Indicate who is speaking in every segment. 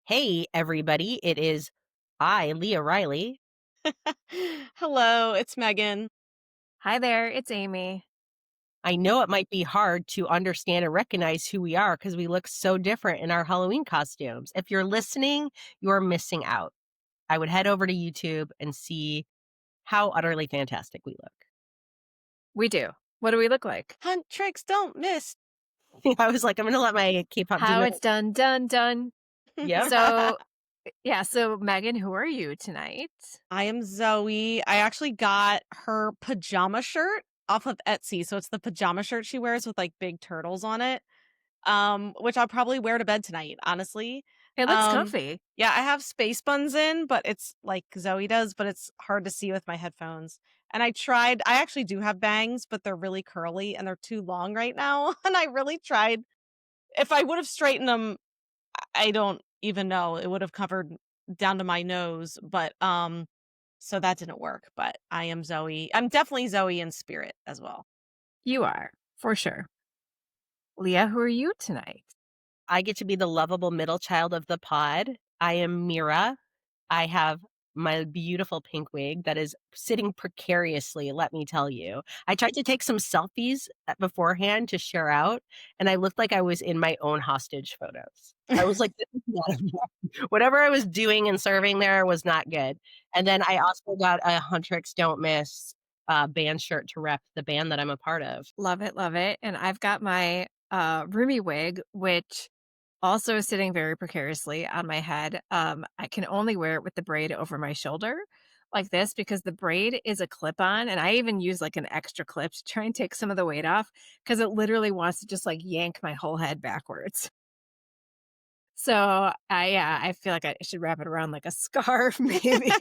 Speaker 1: Hey, everybody. It is I, Leah Riley.
Speaker 2: Hello, it's Megan.
Speaker 3: Hi there, it's Amy.
Speaker 1: I know it might be hard to understand and recognize who we are because we look so different in our Halloween costumes. If you're listening, you're missing out. I would head over to YouTube and see how utterly fantastic we
Speaker 3: We do. What do we look like?
Speaker 2: Hunt tricks, don't miss.
Speaker 1: look. I was like, I'm going to let my K pop
Speaker 3: How
Speaker 1: demon.
Speaker 3: it's done.
Speaker 1: Yep.
Speaker 3: So, so Megan, who are you tonight?
Speaker 2: I am Zoe. I actually got her pajama shirt off of Etsy. So it's the pajama shirt she wears with like big turtles on it. Which I'll probably wear to bed tonight, honestly.
Speaker 3: It looks
Speaker 2: Um,
Speaker 3: comfy.
Speaker 2: yeah, I have space buns in, but it's like Zoe does, but it's hard to see with my headphones. And I actually do have bangs, but they're really curly and they're too long right now. And I really tried. If I would have straightened them, I don't even know. It would have covered down to my nose, but so that didn't work. But I am Zoe. I'm definitely Zoe in spirit as well.
Speaker 3: You are, for sure. Leah, who are you tonight?
Speaker 1: I get to be the lovable middle child of the pod. I am Mira. I have my beautiful pink wig that is sitting precariously, let me tell you. I tried to take some selfies beforehand to share out, and I looked like I was in my own hostage photos. I was like, "This is not enough." Whatever I was doing and serving there was not good. And then I also got a Huntrix Don't Miss band shirt to rep the band that I'm a part of.
Speaker 3: Love it, love it. And I've got my roomy wig, which also is sitting very precariously on my head. I can only wear it with the braid over my shoulder like this because the braid is a clip on, and I even use like an extra clip to try and take some of the weight off because it literally wants to just like yank my whole head backwards. So I feel like I should wrap it around like a scarf, maybe.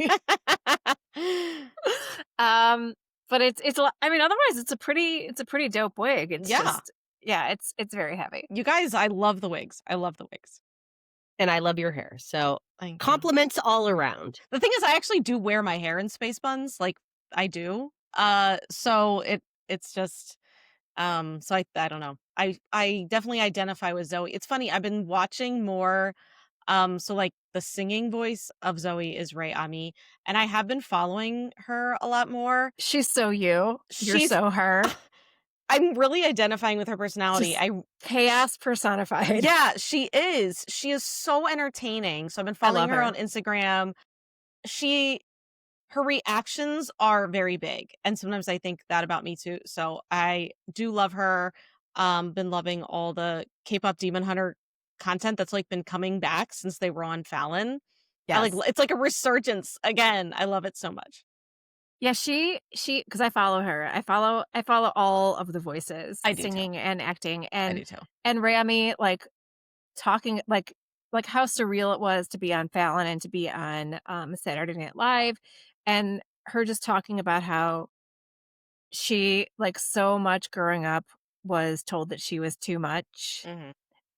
Speaker 3: um, but I mean, otherwise it's a pretty dope wig. It's
Speaker 2: Yeah.
Speaker 3: just yeah, it's very heavy.
Speaker 2: You guys, I love the wigs. I love the wigs.
Speaker 1: And I love your hair. So
Speaker 2: Thank you.
Speaker 1: compliments all around.
Speaker 2: The thing is I actually do wear my hair in space buns, like I do. So it's just so I don't know. I definitely identify with Zoe. It's funny, I've been watching more so like the singing voice of Zoe is Ray Ami, and I have been following her a lot more.
Speaker 3: She's so you. You're
Speaker 2: She's
Speaker 3: so her.
Speaker 2: I'm really identifying with her personality.
Speaker 3: Just chaos personified.
Speaker 2: Yeah, she is. She is so entertaining. So I've been
Speaker 3: I
Speaker 2: following
Speaker 3: love
Speaker 2: her
Speaker 3: her.
Speaker 2: on Instagram. She Her reactions are very big, and sometimes I think that about me too. So I do love her. Been loving all the K-pop Demon Hunter content that's like been coming back since they were on Fallon.
Speaker 3: Yes.
Speaker 2: It's like a resurgence again. I love it so much.
Speaker 3: Yeah, she because I follow her. I follow all of the voices,
Speaker 2: I do too.
Speaker 3: singing and acting,
Speaker 2: I do
Speaker 3: and
Speaker 2: too.
Speaker 3: Rami, like, talking like how surreal it was to be on Fallon and to be on, Saturday Night Live, and her just talking about how she, like, so much growing up was told that she was too much,
Speaker 2: Mhm.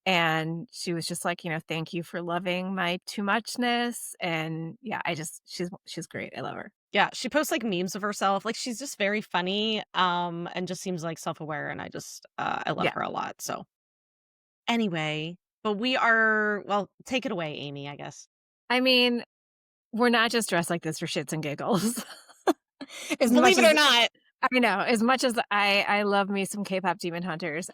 Speaker 3: and she was just like, "Thank you for loving my too muchness," and yeah, she's great. I love her.
Speaker 2: Yeah, she posts like memes of herself. Like she's just very funny, and just seems like self-aware. And I love
Speaker 3: Yeah.
Speaker 2: her a lot. So anyway, but we are well. Take it away, Amy. I guess.
Speaker 3: I mean, we're not just dressed like this for shits and giggles. As much
Speaker 2: Believe it or
Speaker 3: as
Speaker 2: not.
Speaker 3: I know, as much as I love me some K-pop Demon Hunters.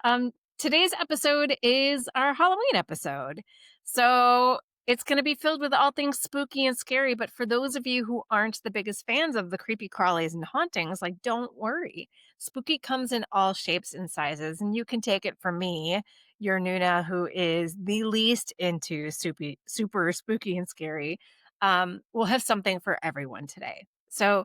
Speaker 3: Today's episode is our Halloween episode. So it's going to be filled with all things spooky and scary. But for those of you who aren't the biggest fans of the creepy crawlies and hauntings, like, don't worry. Spooky comes in all shapes and sizes, and you can take it from me, your Nuna, who is the least into super spooky and scary. We'll have something for everyone today. So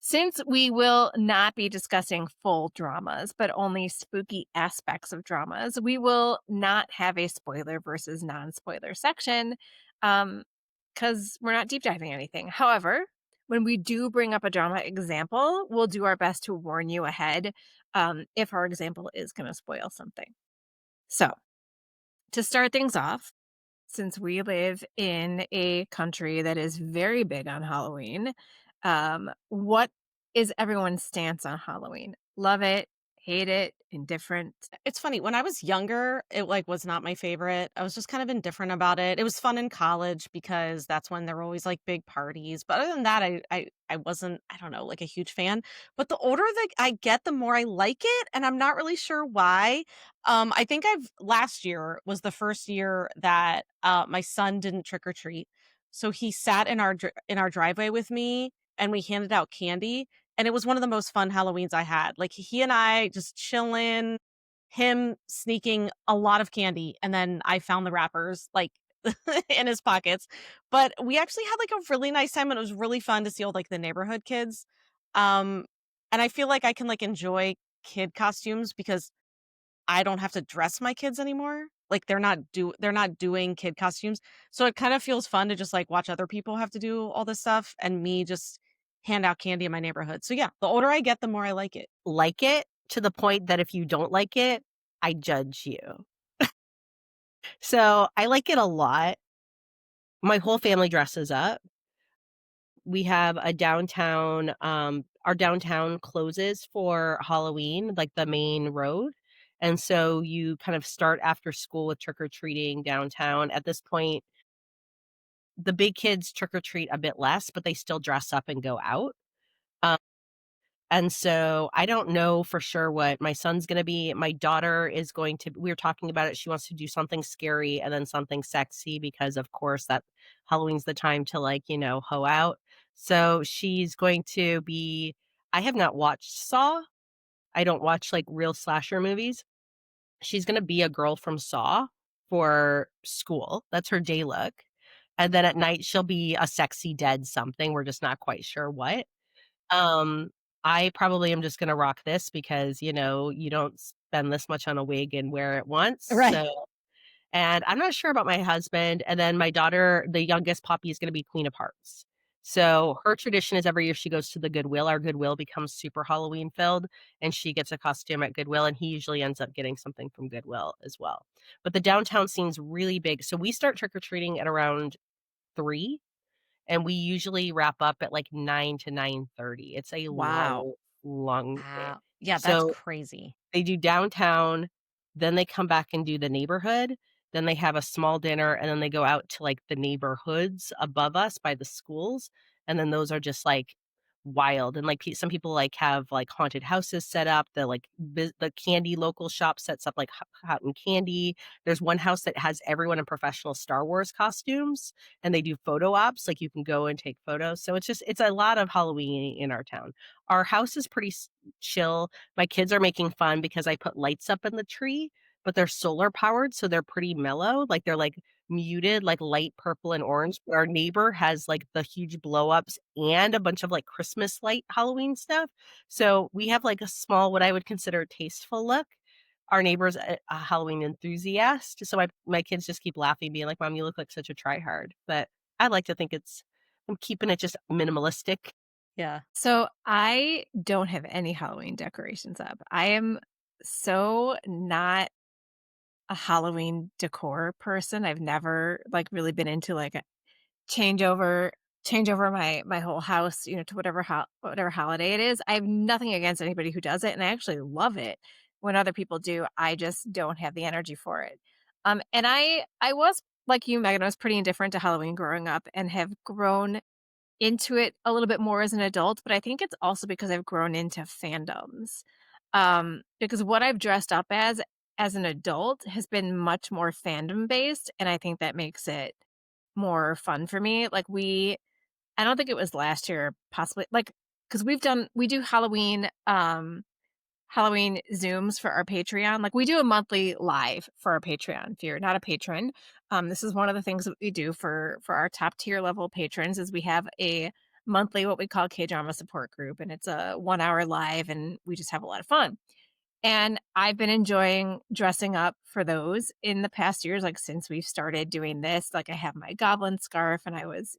Speaker 3: since we will not be discussing full dramas, but only spooky aspects of dramas, we will not have a spoiler versus non-spoiler section, because we're not deep diving anything. However, when we do bring up a drama example, we'll do our best to warn you ahead, if our example is going to spoil something. So, to start things off, since we live in a country that is very big on Halloween, what is everyone's stance on Halloween? Love it, hate it, indifferent?
Speaker 2: It's funny, when I was younger, it, like, was not my favorite. I was just kind of indifferent about it. It was fun in college because that's when there were always, like, big parties, but other than that, I wasn't, I don't know, like, a huge fan. But the older that I get, the more I like it, and I'm not really sure why. I think I've last year was the first year that, my son didn't trick or treat. So he sat in our driveway with me, and we handed out candy, and it was one of the most fun Halloweens I had. Like, he and I just chilling, him sneaking a lot of candy, and then I found the wrappers, like, in his pockets. But we actually had, like, a really nice time, and it was really fun to see all, like, the neighborhood kids. Um, and I feel like I can, like, enjoy kid costumes because I don't have to dress my kids anymore. Like, they're not doing kid costumes. So it kind of feels fun to just, like, watch other people have to do all this stuff and me just hand out candy in my neighborhood. So yeah, the older I get, the more I like it.
Speaker 1: Like it to the point that if you don't like it, I judge you. So I like it a lot. My whole family dresses up. We have a downtown, our downtown closes for Halloween, like the main road. And so you kind of start after school with trick or treating downtown. At this point, the big kids trick or treat a bit less, but they still dress up and go out. Um, and so I don't know for sure what my son's gonna be. My daughter is going to we were talking about it. She wants to do something scary and then something sexy because of course that Halloween's the time to like, hoe out. So she's going to be I have not watched Saw. I don't watch like real slasher movies. She's gonna be a girl from Saw for school. That's her day look. And then at night she'll be a sexy dead something. We're just not quite sure what. Um, I probably am just gonna rock this because, you don't spend this much on a wig and wear it once,
Speaker 2: Right.
Speaker 1: and I'm not sure about my husband, and then my daughter, the youngest Poppy, is gonna be Queen of Hearts. So, her tradition is every year she goes to the Goodwill, our Goodwill becomes super Halloween filled, and she gets a costume at Goodwill, and he usually ends up getting something from Goodwill as well. But the downtown scene's really big, so we start trick or treating at around 3, and we usually wrap up at, like, 9 to 9:30. It's a
Speaker 3: Wow.
Speaker 1: long, long day.
Speaker 2: Wow. Yeah, that's
Speaker 1: So,
Speaker 2: crazy.
Speaker 1: they do downtown, then they come back and do the neighborhood, then they have a small dinner, and then they go out to, like, the neighborhoods above us by the schools, and then those are just, like, wild, and, like, some people, like, have, like, haunted houses set up, the candy local shop sets up, like, cotton candy. There's one house that has everyone in professional Star Wars costumes, and they do photo ops, like, you can go and take photos, so it's a lot of Halloween in our town. Our house is pretty chill. My kids are making fun because I put lights up in the tree, but they're solar powered, so they're pretty mellow, like, they're, like, muted, like, light purple and orange. Our neighbor has, like, the huge blow ups and a bunch of, like, Christmas light Halloween stuff, so we have, like, a small, what I would consider tasteful look. Our neighbor's a Halloween enthusiast, so my kids just keep laughing, being like, "Mom, you look like such a tryhard," but I like to think I'm keeping it just minimalistic.
Speaker 2: Yeah.
Speaker 3: So I don't have any Halloween decorations up. I am so not a Halloween decor person. I've never like really been into like a change over change over my whole house, to whatever holiday it is. I have nothing against anybody who does it and I actually love it when other people do. I just don't have the energy for it. And I was like you, Megan, I was pretty indifferent to Halloween growing up and have grown into it a little bit more as an adult, but I think it's also because I've grown into fandoms. Because what I've dressed up as an adult has been much more fandom based, and I think that makes it more fun for me. I don't think it was last year, possibly like because we do Halloween Zooms for our Patreon. Like we do a monthly live for our Patreon. If you're not a patron, this is one of the things that we do for our top tier level patrons is we have a monthly what we call K drama support group, and it's a 1 hour live, and we just have a lot of fun. And I've been enjoying dressing up for those in the past years, like since we've started doing this. Like I have my goblin scarf and I was,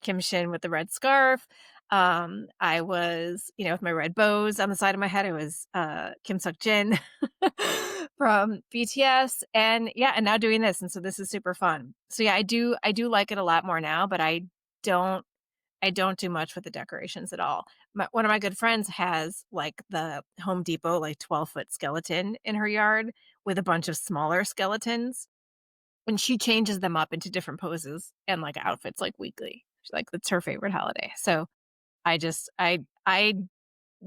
Speaker 3: Kim Shin with the red scarf. I was, with my red bows on the side of my head. I was Kim Suk Jin from BTS. And yeah, and now doing this. And so this is super fun. So yeah, I do like it a lot more now, but I don't I don't do much with the decorations at all. One of my good friends has like the Home Depot like 12-foot skeleton in her yard with a bunch of smaller skeletons, and she changes them up into different poses and like outfits like weekly. She's like that's her favorite holiday. So I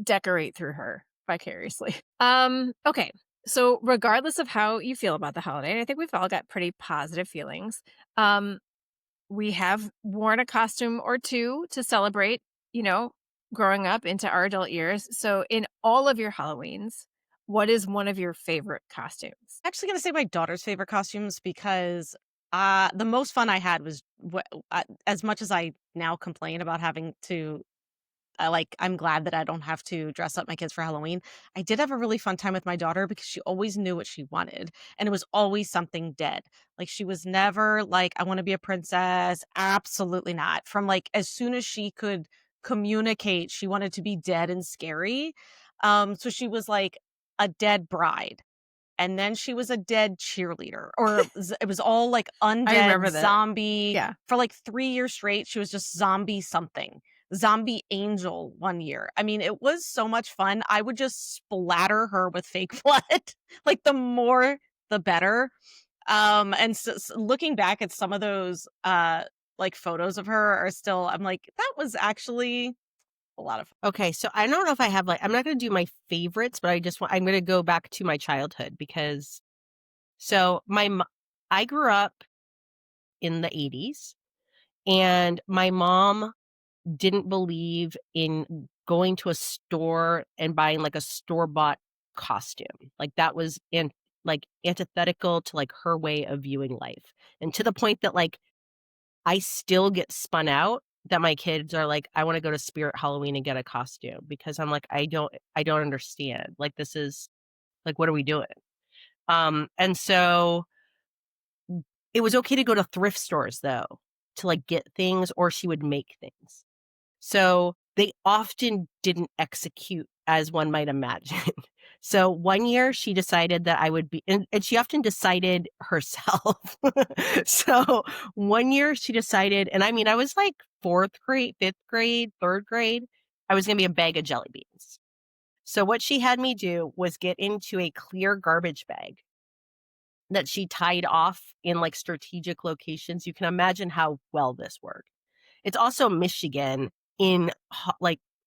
Speaker 3: decorate through her vicariously. Okay. So regardless of how you feel about the holiday, and I think we've all got pretty positive feelings. Um we have worn a costume or two to celebrate, you know, growing up into our adult years. So, in all of your Halloweens, what is one of your favorite costumes?
Speaker 2: Actually gonna say my daughter's favorite costumes because, the most fun I had was as much as I now complain about having to I'm glad that I don't have to dress up my kids for Halloween. I did have a really fun time with my daughter because she always knew what she wanted, and it was always something dead. Like, she was never like, "I wanna be a princess." Absolutely not. From, like, as soon as she could communicate, she wanted to be dead and scary. So she was, like, a dead bride, and then she was a dead cheerleader, or it was all, like,
Speaker 3: I
Speaker 2: undead,
Speaker 3: remember that.
Speaker 2: zombie.
Speaker 3: Yeah.
Speaker 2: For, like, 3 years straight, she was just zombie something. Zombie angel one year. I mean, it was so much fun. I would just splatter her with fake blood. Like, the more, the better. And looking back at some of those, like, photos of her are still I'm like, "That was actually a lot of fun."
Speaker 1: Okay, so I don't know if I have I'm not gonna do my favorites, but I'm gonna go back to my childhood because so I grew up in the 80s, and my mom didn't believe in going to a store and buying like a store-bought costume. Like that was antithetical to like her way of viewing life. And to the point that I still get spun out that my kids are like, I want to go to Spirit Halloween and get a costume because I'm like, I don't understand. Like this is like what are we doing? And so it was okay to go to thrift stores though to like get things or she would make things. So they often didn't execute as one might imagine. So one year she decided that I would be, and she often decided herself. So one year she decided, and I mean, I was like fourth grade, fifth grade, third grade, I was going to be a bag of jelly beans. So what she had me do was get into a clear garbage bag that she tied off in like strategic locations. You can imagine how well this worked. It's also Michigan in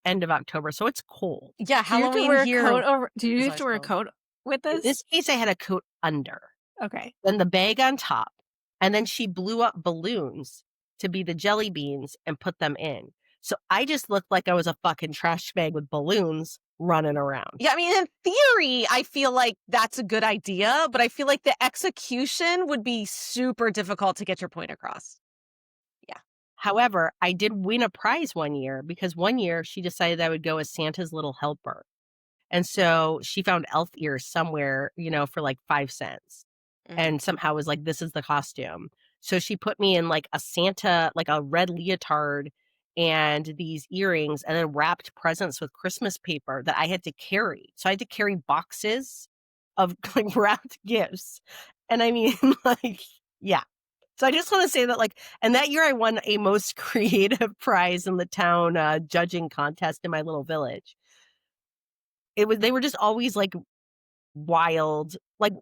Speaker 1: end of October, so it's cold.
Speaker 2: Yeah,
Speaker 3: Do you have to
Speaker 2: Halloween
Speaker 3: wear a
Speaker 2: here
Speaker 3: coat over do you
Speaker 2: is
Speaker 3: have to
Speaker 2: always
Speaker 3: wear a
Speaker 2: cold.
Speaker 3: coat with
Speaker 1: In
Speaker 3: this?
Speaker 1: this case, I had a coat under,
Speaker 3: Okay.
Speaker 1: then the bag on top, and then she blew up balloons to be the jelly beans and put them in. So I just looked like I was a fucking trash bag with balloons running around.
Speaker 2: Yeah, I mean, in theory, I feel like that's a good idea, but I feel like the execution would be super difficult to get your point across. Yeah.
Speaker 1: However, I did win a prize one year because one year she decided I would go as Santa's little helper. And so she found elf ears somewhere, for like 5 cents
Speaker 2: Mhm.
Speaker 1: and somehow was like, this is the costume. So she put me in like a Santa, like a red leotard and these earrings and then wrapped presents with Christmas paper that I had to carry. So I had to carry boxes of like wrapped gifts. And I mean, like, yeah. So I just want to say that and that year I won a most creative prize in the town judging contest in my little village. They were just always like wild. Like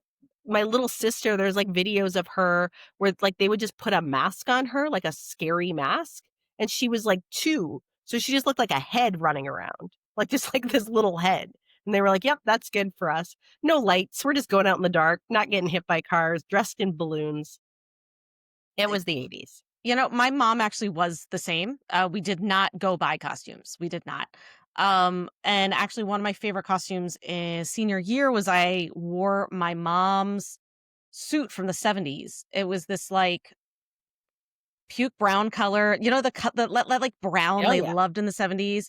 Speaker 1: my little sister, there's like videos of her where like they would just put a mask on her, like a scary mask, and she was like 2. So she just looked like a head running around. Like just like this little head. And they were like, "Yep, that's good for us. No lights. We're just going out in the dark, not getting hit by cars, dressed in balloons." It was the 80s.
Speaker 2: My mom actually was the same. We did not go buy costumes. We did not. And actually, one of my favorite costumes is senior year was I wore my mom's suit from the 70s. It was this like puke brown color, the cut like brown
Speaker 1: Oh
Speaker 2: they
Speaker 1: yeah.
Speaker 2: loved in the 70s.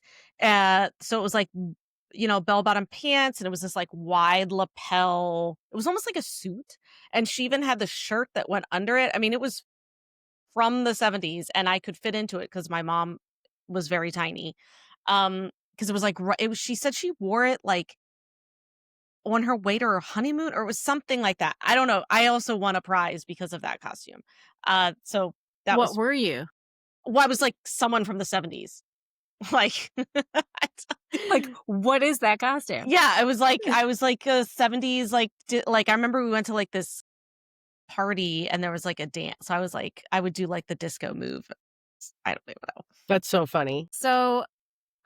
Speaker 2: So it was like, bell bottom pants, and it was this like wide lapel. It was almost like a suit. And she even had the shirt that went under it. I mean, it was from the 70s and I could fit into it because my mom was very tiny. Because it was like, she said she wore it like on her way to her honeymoon, or it was something like that. I don't know. I also won a prize because of that costume. So that
Speaker 3: What
Speaker 2: was
Speaker 3: were you?
Speaker 2: Well, I was like someone from the 70s. Like,
Speaker 3: Like, what is that costume?
Speaker 2: yeah, I was like a 70s, like I remember we went to like this party and there was like a dance. So I was like, I would do like the disco move. I don't even know.
Speaker 1: That's so funny.
Speaker 3: So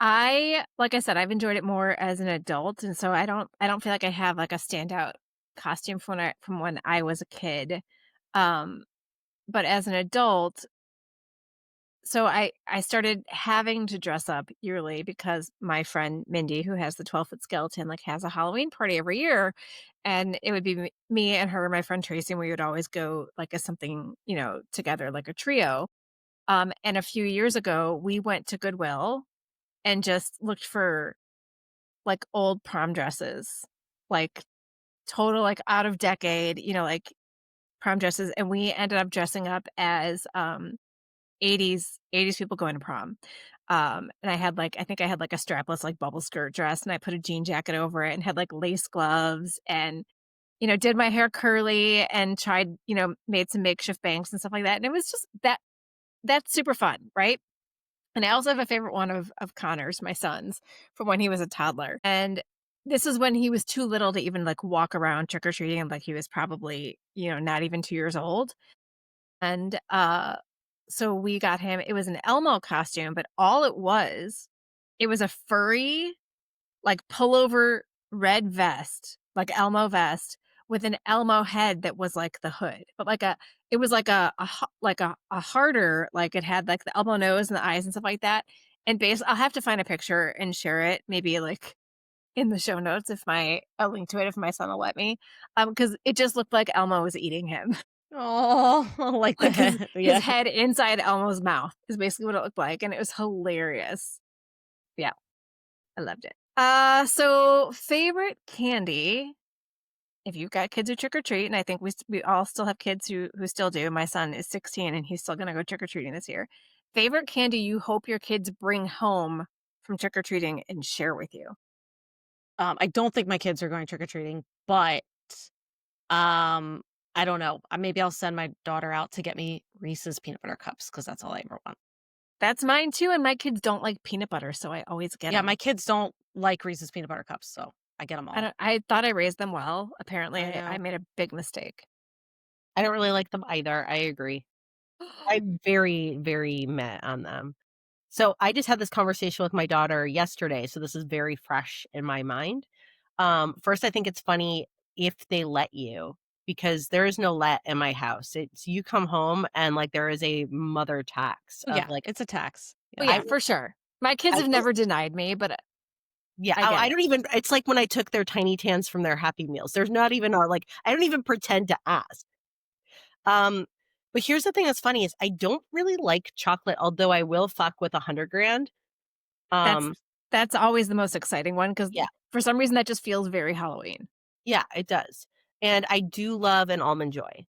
Speaker 3: like I said, I've enjoyed it more as an adult, and so I don't feel like I have like a standout costume from when I was a kid. Um, but as an adult, so I started having to dress up yearly because my friend Mindy, who has the 12-foot skeleton, like has a Halloween party every year, and it would be me and her and my friend Tracy, and we would always go like as something, together, like a trio. And a few years ago, we went to Goodwill and just looked for like old prom dresses, like total like out of decade, like prom dresses, and we ended up dressing up as 80s people going to prom. And I think I had like a strapless like bubble skirt dress, and I put a jean jacket over it and had like lace gloves, and did my hair curly and tried, made some makeshift bangs and stuff like that. And it was just that's super fun, right? And I also have a favorite one of Connor's, my son's, from when he was a toddler. And this is when he was too little to even like walk around trick or treating, and like he was probably, not even 2 years old. And so we got him, it was an Elmo costume, but all it was a furry, like pullover red vest, like Elmo vest with an Elmo head that was like the hood, but it was like a harder, like it had like the Elmo nose and the eyes and stuff like that. And I'll have to find a picture and share it, maybe like in the show notes a link to it if my son will let me, because it just looked like Elmo was eating him.
Speaker 2: Oh, like the
Speaker 3: Like
Speaker 2: head.
Speaker 3: his
Speaker 2: Yeah.
Speaker 3: head inside Elmo's mouth is basically what it looked like, and it was hilarious. Yeah, I loved it. So favorite candy, if you've got kids who trick or treat, and I think we all still have kids who still do. My son is 16 and he's still gonna go trick or treating this year. Favorite candy you hope your kids bring home from trick or treating and share with you?
Speaker 2: I don't think my kids are going trick or treating, but um, I don't know. Maybe I'll send my daughter out to get me Reese's peanut butter cups because that's all I ever want.
Speaker 3: That's mine too, and my kids don't like peanut butter, so I always get
Speaker 2: Yeah,
Speaker 3: them.
Speaker 2: my kids don't like Reese's peanut butter cups, so I get them all.
Speaker 3: I thought I raised them well. Apparently,
Speaker 2: I
Speaker 3: I
Speaker 2: know.
Speaker 3: made a big mistake.
Speaker 1: I don't really like them either. I agree. I'm very, very meh on them. So I just had this conversation with my daughter yesterday, so this is very fresh in my mind. First, I think it's funny if they let you, because there is no let in my house. It's you come home and like there is a mother tax of
Speaker 2: Yeah,
Speaker 1: like
Speaker 2: it's a tax.
Speaker 3: Oh,
Speaker 2: Yeah.
Speaker 1: I
Speaker 3: yeah, for sure. My kids
Speaker 1: I
Speaker 3: have
Speaker 1: will,
Speaker 3: never denied me, but
Speaker 1: yeah,
Speaker 3: I get
Speaker 1: I
Speaker 3: it.
Speaker 1: don't even. It's like when I took their Tiny Tans from their Happy Meals. There's not even a like. I don't even pretend to ask. Um, but here's the thing that's funny is I don't really like chocolate, although I will fuck with 100 grand.
Speaker 3: That's
Speaker 1: Um,
Speaker 3: that's always the most exciting one because
Speaker 1: yeah,
Speaker 3: for some reason that just feels very Halloween.
Speaker 1: yeah, it does. And I do love an Almond Joy.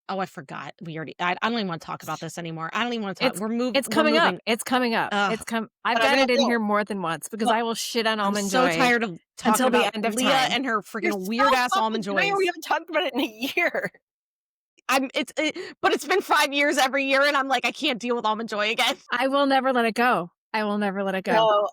Speaker 2: Oh, I forgot. I don't even want to talk about this anymore. I don't even want to talk.
Speaker 3: It's
Speaker 2: We're
Speaker 3: coming up.
Speaker 2: moving.
Speaker 3: It's coming up.
Speaker 2: Ugh,
Speaker 3: I've
Speaker 1: But I'm
Speaker 3: got
Speaker 1: gonna
Speaker 3: it in
Speaker 1: no,
Speaker 3: here more than once because
Speaker 1: but
Speaker 3: I will shit on
Speaker 2: I'm
Speaker 3: Almond
Speaker 2: so
Speaker 3: Joy
Speaker 2: tired of talking
Speaker 3: until the
Speaker 2: about
Speaker 3: end of
Speaker 2: Leah
Speaker 3: time.
Speaker 2: and her
Speaker 1: you're
Speaker 2: freaking
Speaker 1: so
Speaker 2: weird ass
Speaker 1: fucking
Speaker 2: almond
Speaker 1: familiar, we
Speaker 2: joys.
Speaker 1: haven't talked about it in a year.
Speaker 2: But it's been 5 years every year, and I'm like, I can't deal with almond joy again.
Speaker 3: I will never let it go. I will never let it go.
Speaker 1: So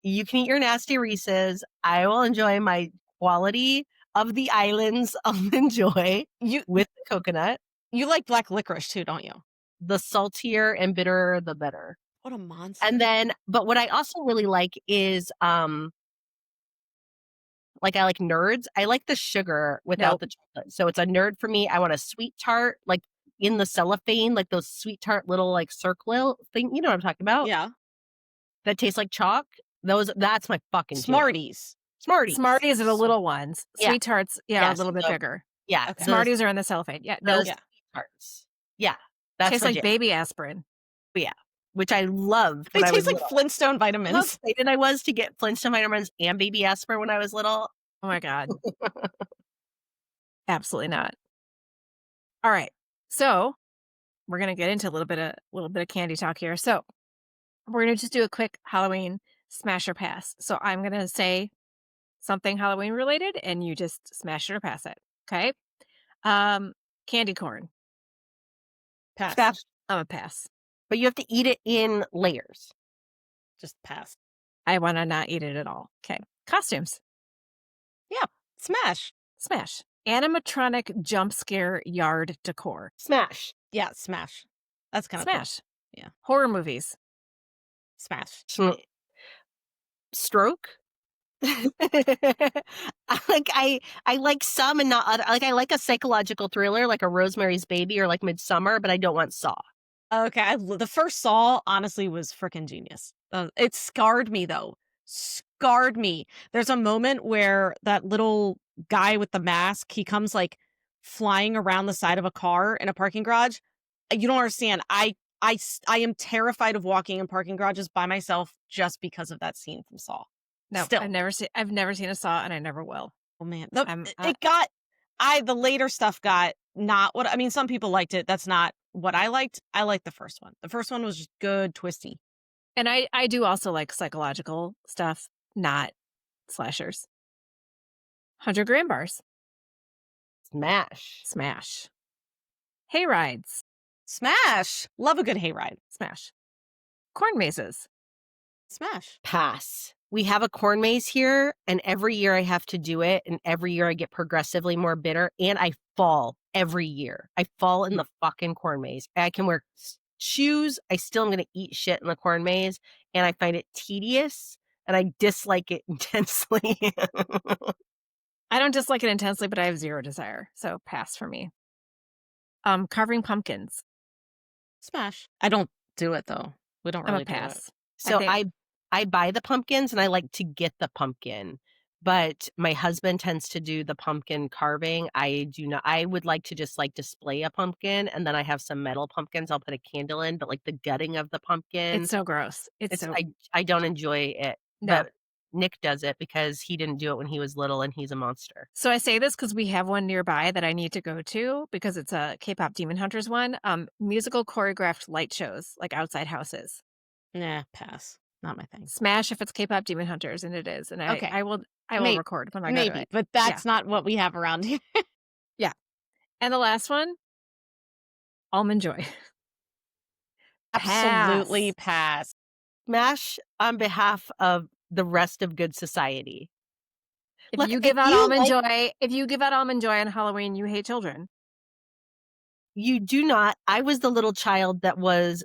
Speaker 1: you can eat your nasty Reese's. I will enjoy my quality of the islands Almond Joy
Speaker 2: You
Speaker 1: with the coconut.
Speaker 2: you like black licorice too, don't you?
Speaker 1: The saltier and bitterer, the better.
Speaker 2: What a
Speaker 1: And
Speaker 2: monster.
Speaker 1: then, but what I also really like is, like I like nerds. I like the sugar without
Speaker 3: Nope.
Speaker 1: the chocolate. So it's a nerd for me. I want a sweet tart, like in the cellophane, like those sweet tart little like circle thing. You know what I'm talking about?
Speaker 2: Yeah.
Speaker 1: That tastes like chalk. That's my fucking jam.
Speaker 2: Smarties.
Speaker 1: Smarties.
Speaker 3: Smarties are the
Speaker 1: So-
Speaker 3: little ones.
Speaker 1: Yeah.
Speaker 3: Sweet tarts, yeah, are a
Speaker 1: Yes,
Speaker 3: little bit bigger.
Speaker 1: Yeah.
Speaker 2: Okay.
Speaker 3: Smarties are in the cellophane. Yeah, no,
Speaker 1: Those
Speaker 2: Yeah.
Speaker 1: sweet tarts. Yeah. That's
Speaker 3: tastes
Speaker 1: my
Speaker 3: like
Speaker 1: jam.
Speaker 3: baby aspirin.
Speaker 1: Yeah. Which I loved
Speaker 2: They
Speaker 1: when I was
Speaker 2: taste like
Speaker 1: little.
Speaker 2: Flintstone
Speaker 1: How
Speaker 2: vitamins.
Speaker 1: excited I was to get Flintstone vitamins and baby aspirin when I was little.
Speaker 3: Oh my god, absolutely not. All right, so we're gonna get into a little bit of candy talk here. So we're gonna just do a quick Halloween smash or pass. So I'm gonna say something Halloween related, and you just smash it or pass it. Okay. Um, Candy corn.
Speaker 2: Pass.
Speaker 1: Fast.
Speaker 3: I'm a pass.
Speaker 1: but you have to eat it in layers.
Speaker 2: Just pass.
Speaker 3: I want to not eat it at all. Okay. Costumes.
Speaker 2: Yeah. Smash.
Speaker 3: Smash. Animatronic jump scare yard decor.
Speaker 1: Smash.
Speaker 2: Yeah, smash. That's kind of cool.
Speaker 3: Smash.
Speaker 2: Yeah.
Speaker 3: Horror movies.
Speaker 2: Smash.
Speaker 1: Stroke. I like some and not other. Like I like a psychological thriller like a Rosemary's Baby or like Midsummer, but I don't want Saw.
Speaker 2: Okay, the first Saw honestly was freaking genius. It scarred me though. Scarred me. There's a moment where that little guy with the mask, he comes like flying around the side of a car in a parking garage. You don't understand. I am terrified of walking in parking garages by myself just because of that scene from Saw.
Speaker 3: No,
Speaker 2: Still.
Speaker 3: I've never seen a Saw, and I never will.
Speaker 2: Oh man, the later stuff got not what I mean. Some people liked it. That's not what I liked. I liked the first one. The first one was just good, twisty.
Speaker 3: And I do also like psychological stuff, not slashers. 100-gram bars.
Speaker 1: Smash.
Speaker 3: Smash. Hay rides.
Speaker 2: Smash. Love a good hayride.
Speaker 3: Smash. Corn mazes.
Speaker 2: Smash.
Speaker 1: Pass. We have a corn maze here, and every year I have to do it, and every year I get progressively more bitter, and I fall every year. I fall in the fucking corn maze. I can wear shoes. I still am going to eat shit in the corn maze, and I find it tedious, and I dislike it intensely.
Speaker 3: I don't dislike it intensely, but I have zero desire, so pass for me. Carving pumpkins.
Speaker 2: Smash. I don't do it though. We don't
Speaker 3: I'm
Speaker 2: really
Speaker 3: a
Speaker 2: do it.
Speaker 3: pass.
Speaker 1: So I buy the pumpkins and I like to get the pumpkin, but my husband tends to do the pumpkin carving. I do not. I would like to just like display a pumpkin, and then I have some metal pumpkins I'll put a candle in, but like the gutting of the pumpkin,
Speaker 3: It's so gross.
Speaker 1: I don't enjoy it.
Speaker 3: No.
Speaker 1: But Nick does it because he didn't do it when he was little and he's a monster.
Speaker 3: So I say this because we have one nearby that I need to go to because it's a K-pop Demon Hunters one. Musical choreographed light shows, like outside houses.
Speaker 2: Nah, pass. Not my thing.
Speaker 3: Smash if it's K-pop Demon Hunters, and it is. And
Speaker 2: Okay.
Speaker 3: I will
Speaker 2: Maybe.
Speaker 3: record when I go to it.
Speaker 2: But that's not what we have around here.
Speaker 3: Yeah. And the last one, Almond Joy.
Speaker 2: Absolutely pass.
Speaker 1: Smash on behalf of the rest of good society.
Speaker 3: If you give out Almond Joy on Halloween, you hate children.
Speaker 1: You do not. I was the little child that was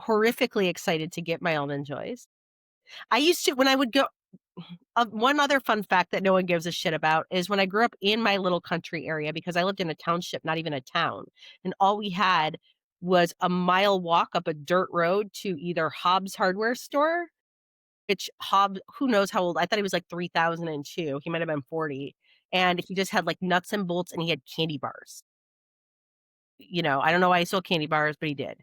Speaker 1: horrifically excited to get my Almond Joys. I used to, when I would go, one other fun fact that no one gives a shit about is when I grew up in my little country area, because I lived in a township, not even a town, and all we had was a mile walk up a dirt road to either Hobbs hardware store, which Hobbs, who knows how old, I thought he was like 3002. He might have been 40. And he just had like nuts and bolts and he had candy bars. You know, I don't know why he sold candy bars, but he did.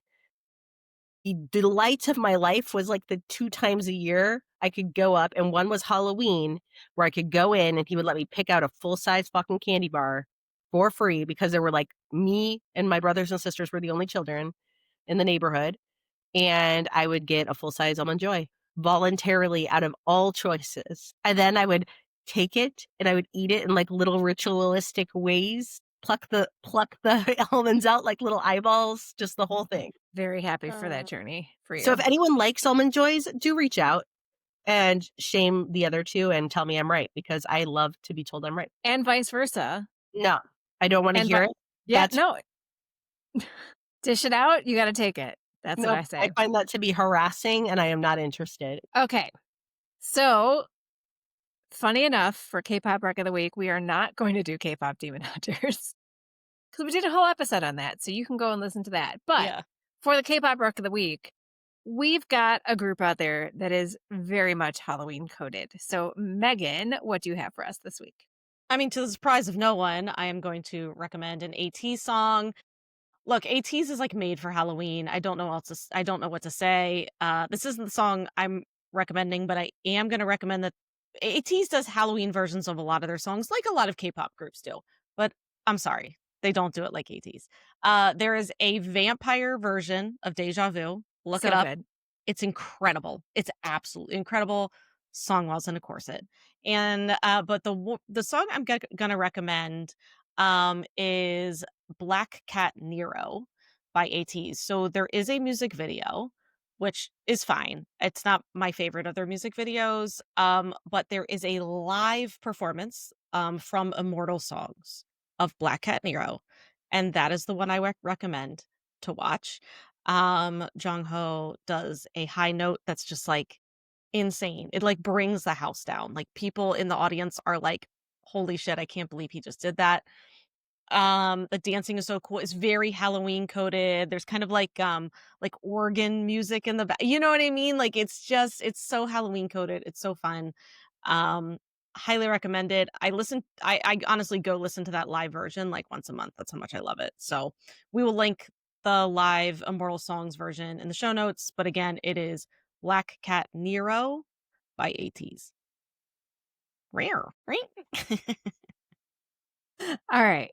Speaker 1: The delight of my life was like the 2 times a year I could go up, and one was Halloween where I could go in and he would let me pick out a full-size fucking candy bar for free because there were like me and my brothers and sisters were the only children in the neighborhood, and I would get a full-size Almond Joy voluntarily out of all choices. And then I would take it and I would eat it in like little ritualistic ways. Pluck the almonds out like little eyeballs, just the whole thing.
Speaker 3: Very happy for that journey for you.
Speaker 1: So if anyone likes Almond Joys, do reach out and shame the other two and tell me I'm right, because I love to be told I'm right.
Speaker 3: And vice versa.
Speaker 1: No, I don't want to hear it.
Speaker 3: Yeah, no. Dish it out, you got to take it. That's what I say.
Speaker 1: I find that to be harassing and I am not interested.
Speaker 3: Okay. So, funny enough, for K-pop Rec of the Week, we are not going to do K-pop Demon Hunters. Because we did a whole episode on that, so you can go and listen to that. But for the K-pop Rec of the Week, we've got a group out there that is very much Halloween coded. So, Megan, what do you have for us this week?
Speaker 2: I mean, to the surprise of no one, I am going to recommend an AT song. Look, ATs is like made for Halloween. I don't know what to say. This isn't the song I'm recommending, but I am going to recommend that ATs does Halloween versions of a lot of their songs, like a lot of K-pop groups do. But I'm sorry, they don't do it like ATs. There is a vampire version of Deja Vu. Look it up.
Speaker 3: Good.
Speaker 2: It's incredible. It's absolutely incredible. Song whilst in a corset. And but the song I'm gonna recommend is Black Cat Nero by ATs. So there is a music video, which is fine. It's not my favorite of their music videos, but there is a live performance from Immortal Songs of Black Cat Nero, and that is the one I recommend to watch. Jong Ho does a high note that's just like insane. It like brings the house down. Like people in the audience are like, "Holy shit, I can't believe he just did that." The dancing is so cool. It's very Halloween coded. There's kind of like organ music in the back. You know what I mean? Like it's so Halloween coded. It's so fun. Um Highly recommended. I honestly go listen to that live version like once a month. That's how much I love it. So we will link the live Immortal Songs version in the show notes. But again, it is Black Cat Nero by ATs. Rare, right?
Speaker 3: All right.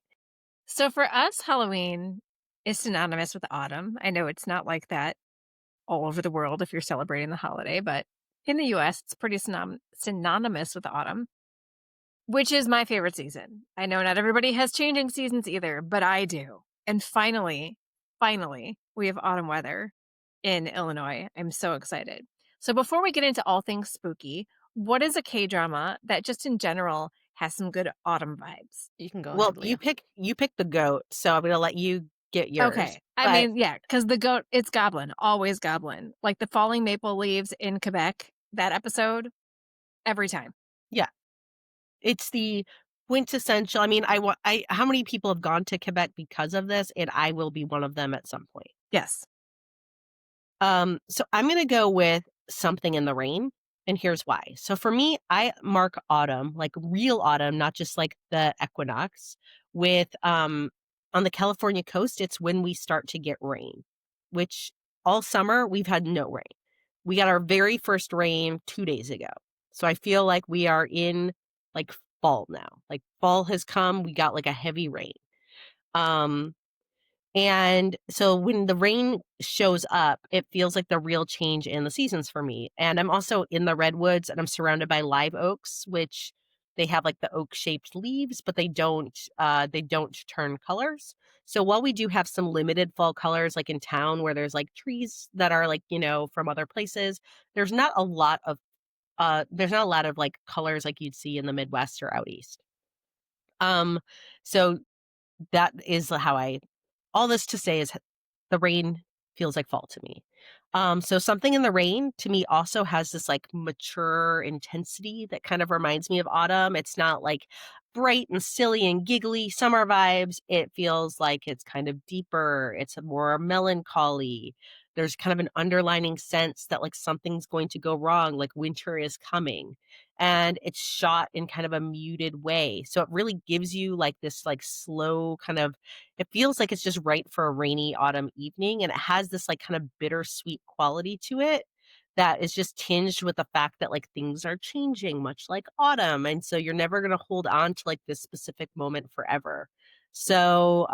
Speaker 3: So for us, Halloween is synonymous with autumn. I know it's not like that all over the world if you're celebrating the holiday, but in the US, it's pretty synonymous with autumn, which is my favorite season. I know not everybody has changing seasons either, but I do. And finally, we have autumn weather in Illinois. I'm so excited. So before we get into all things spooky, what is a K-drama that just in general has some good autumn vibes?
Speaker 2: You can go
Speaker 1: Well,
Speaker 2: ahead, Leah.
Speaker 1: you pick the goat, so I'm gonna let you get yours.
Speaker 3: Okay. I
Speaker 1: But
Speaker 3: mean, yeah, because the goat, it's Goblin, always Goblin. Like the falling maple leaves in Quebec, that episode, every time.
Speaker 1: yeah, it's the quintessential. I mean, how many people have gone to Quebec because of this? And I will be one of them at some point.
Speaker 3: Yes.
Speaker 1: So I'm gonna go with Something in the Rain, and here's why. So for me, I mark autumn, like real autumn, not just like the equinox, with on the California coast, it's when we start to get rain, which all summer we've had no rain. We got our very first rain 2 days ago. So I feel like we are in like fall now. Like fall has come, we got like a heavy rain. Um and so when the rain shows up, it feels like the real change in the seasons for me. And I'm also in the redwoods and I'm surrounded by live oaks, which they have like the oak shaped leaves, but they don't turn colors. So while we do have some limited fall colors like in town where there's like trees that are like, from other places, there's not a lot of like colors like you'd see in the Midwest or out east. So that is how I all this to say is the rain feels like fall to me. So Something in the Rain to me also has this like mature intensity that kind of reminds me of autumn. It's not like bright and silly and giggly summer vibes. It feels like it's kind of deeper. It's a more melancholy. There's kind of an underlining sense that like something's going to go wrong, like winter is coming. And it's shot in kind of a muted way. So it really gives you like this like slow kind of it feels like it's just right for a rainy autumn evening, and it has this, like, kind of bittersweet quality to it that is just tinged with the fact that, like, things are changing much like autumn, and so you're never gonna hold on to, like, this specific moment forever. So,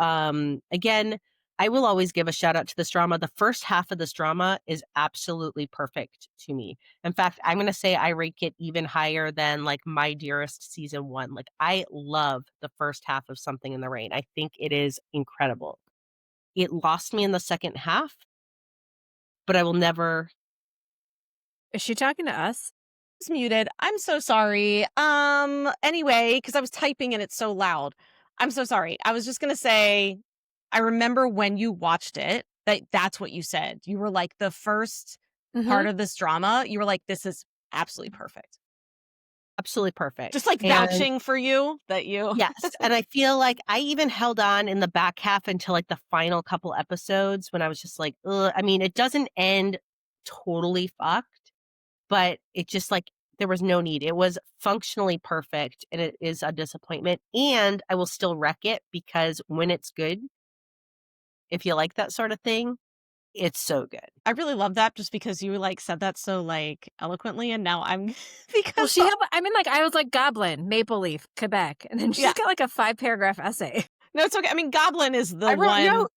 Speaker 1: again, I will always give a shout out to this drama. The first half of this drama is absolutely perfect to me. In fact, I'm gonna say I rank it even higher than, like, My Dearest season 1. Like, I love the first half of Something in the Rain. I think it is incredible. It lost me in the second half, but I will never
Speaker 3: Is she talking to us?
Speaker 2: It's muted. I'm so sorry. Anyway, because I was typing and it's so loud. I'm so sorry. I was just gonna say, I remember when you watched it, that's what you said. You were like, the first part
Speaker 3: Mhm.
Speaker 2: of this drama, you were like, this is absolutely perfect.
Speaker 1: absolutely perfect.
Speaker 2: Just like
Speaker 1: And
Speaker 2: vouching for you that you
Speaker 1: yes, and I feel like I even held on in the back half until, like, the final couple episodes when I was just like, "Ugh." I mean, it doesn't end totally fucked, but it just, like there was no need. It was functionally perfect, and it is a disappointment, and I will still wreck it because when it's good, if you like that sort of thing, it's so good.
Speaker 2: I really love that just because you like said that so like eloquently and now I'm
Speaker 3: Well,
Speaker 2: because
Speaker 3: she had, I mean, like, I was like Goblin, Maple Leaf, Quebec. And then she's
Speaker 2: yeah.
Speaker 3: got like a 5-paragraph essay.
Speaker 2: No, it's okay. I mean, Goblin is the
Speaker 1: I wrote
Speaker 2: one.
Speaker 1: notes.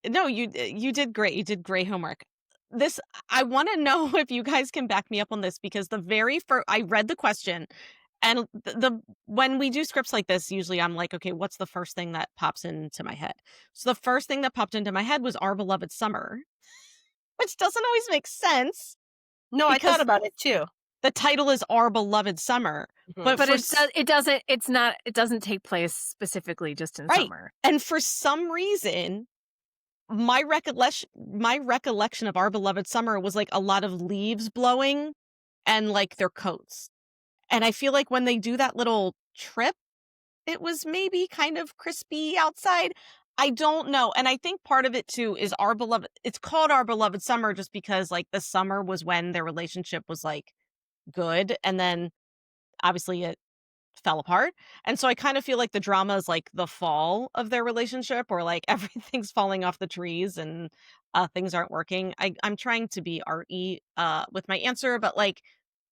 Speaker 2: No, you did great. You did great homework. This I want to know if you guys can back me up on this because the very first I read the question And when we do scripts like this, usually I'm like, okay, what's the first thing that pops into my head? So the first thing that popped into my head was Our Beloved Summer, which doesn't always make sense
Speaker 1: No, I thought
Speaker 2: because
Speaker 1: about it too.
Speaker 2: the title is Our Beloved Summer.
Speaker 1: Mhm.
Speaker 2: But
Speaker 3: But
Speaker 2: for
Speaker 3: it doesn't take place specifically just in
Speaker 2: right.
Speaker 3: summer.
Speaker 2: And for some reason, my recollection of Our Beloved Summer was like a lot of leaves blowing and like their coats. And I feel like when they do that little trip, it was maybe kind of crispy outside. I don't know. And I think part of it too is it's called Our Beloved Summer just because like the summer was when their relationship was like good. And then obviously it fell apart. And so I kind of feel like the drama is like the fall of their relationship or like everything's falling off the trees and things aren't working. I'm trying to be arty with my answer, but like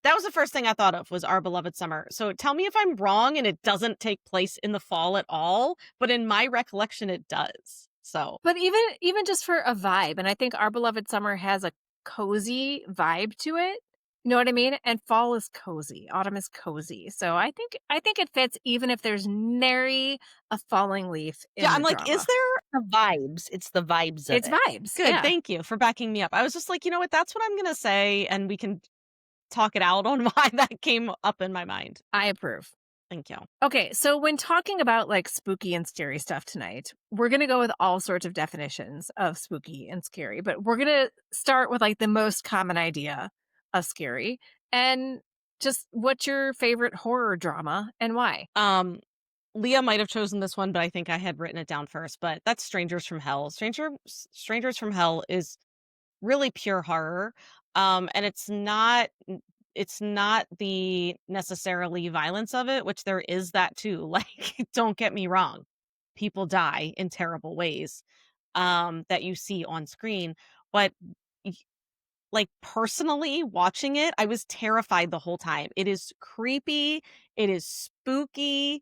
Speaker 2: that was the first thing I thought of was Our Beloved Summer. So tell me if I'm wrong and it doesn't take place in the fall at all, but in my recollection it does. So
Speaker 3: But even just for a vibe, and I think Our Beloved Summer has a cozy vibe to it. You know what I mean? And fall is cozy, autumn is cozy. So I think it fits even if there's nary a falling leaf
Speaker 2: yeah,
Speaker 3: in
Speaker 2: I'm
Speaker 3: the
Speaker 2: like, is
Speaker 3: drama.
Speaker 2: there
Speaker 1: The vibes. It's the vibes of
Speaker 3: It's
Speaker 1: it.
Speaker 3: vibes,
Speaker 2: good,
Speaker 3: yeah.
Speaker 2: thank you for backing me up. I was just like, you know what, that's what I'm gonna say, and we can talk it out on why that came up in my mind.
Speaker 3: I approve.
Speaker 2: Thank you.
Speaker 3: Okay, so when talking about like spooky and scary stuff tonight, we're going to go with all sorts of definitions of spooky and scary, but we're going to start with like the most common idea of scary and just what's your favorite horror drama and why?
Speaker 2: Leah might have chosen this one, but I think I had written it down first, but that's Strangers from Hell. Strangers from Hell is really pure horror. And it's not the necessarily violence of it, which there is that too. Like, don't get me wrong. People die in terrible ways that you see on screen, but y- like personally watching it, I was terrified the whole time. It is creepy, it is spooky.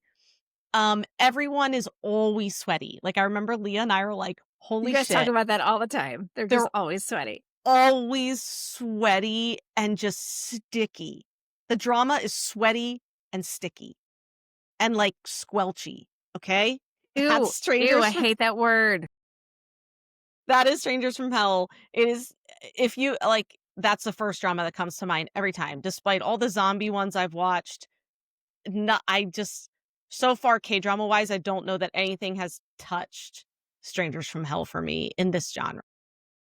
Speaker 2: Everyone is always sweaty. Like I remember Leah and I were like,
Speaker 3: You
Speaker 2: "Holy
Speaker 3: guys talk
Speaker 2: shit."
Speaker 3: about that all the time. They're just
Speaker 2: They're
Speaker 3: always sweaty.
Speaker 2: always sweaty and just sticky. The drama is sweaty and sticky and like squelchy, okay? That's
Speaker 3: Ew, ew,
Speaker 2: Strangers
Speaker 3: I
Speaker 2: from
Speaker 3: hate that word.
Speaker 2: that is Strangers from Hell. It is if you like that's the first drama that comes to mind every time. Despite all the zombie ones I've watched, no, I just so far K-drama wise, I don't know that anything has touched Strangers from Hell for me in this genre.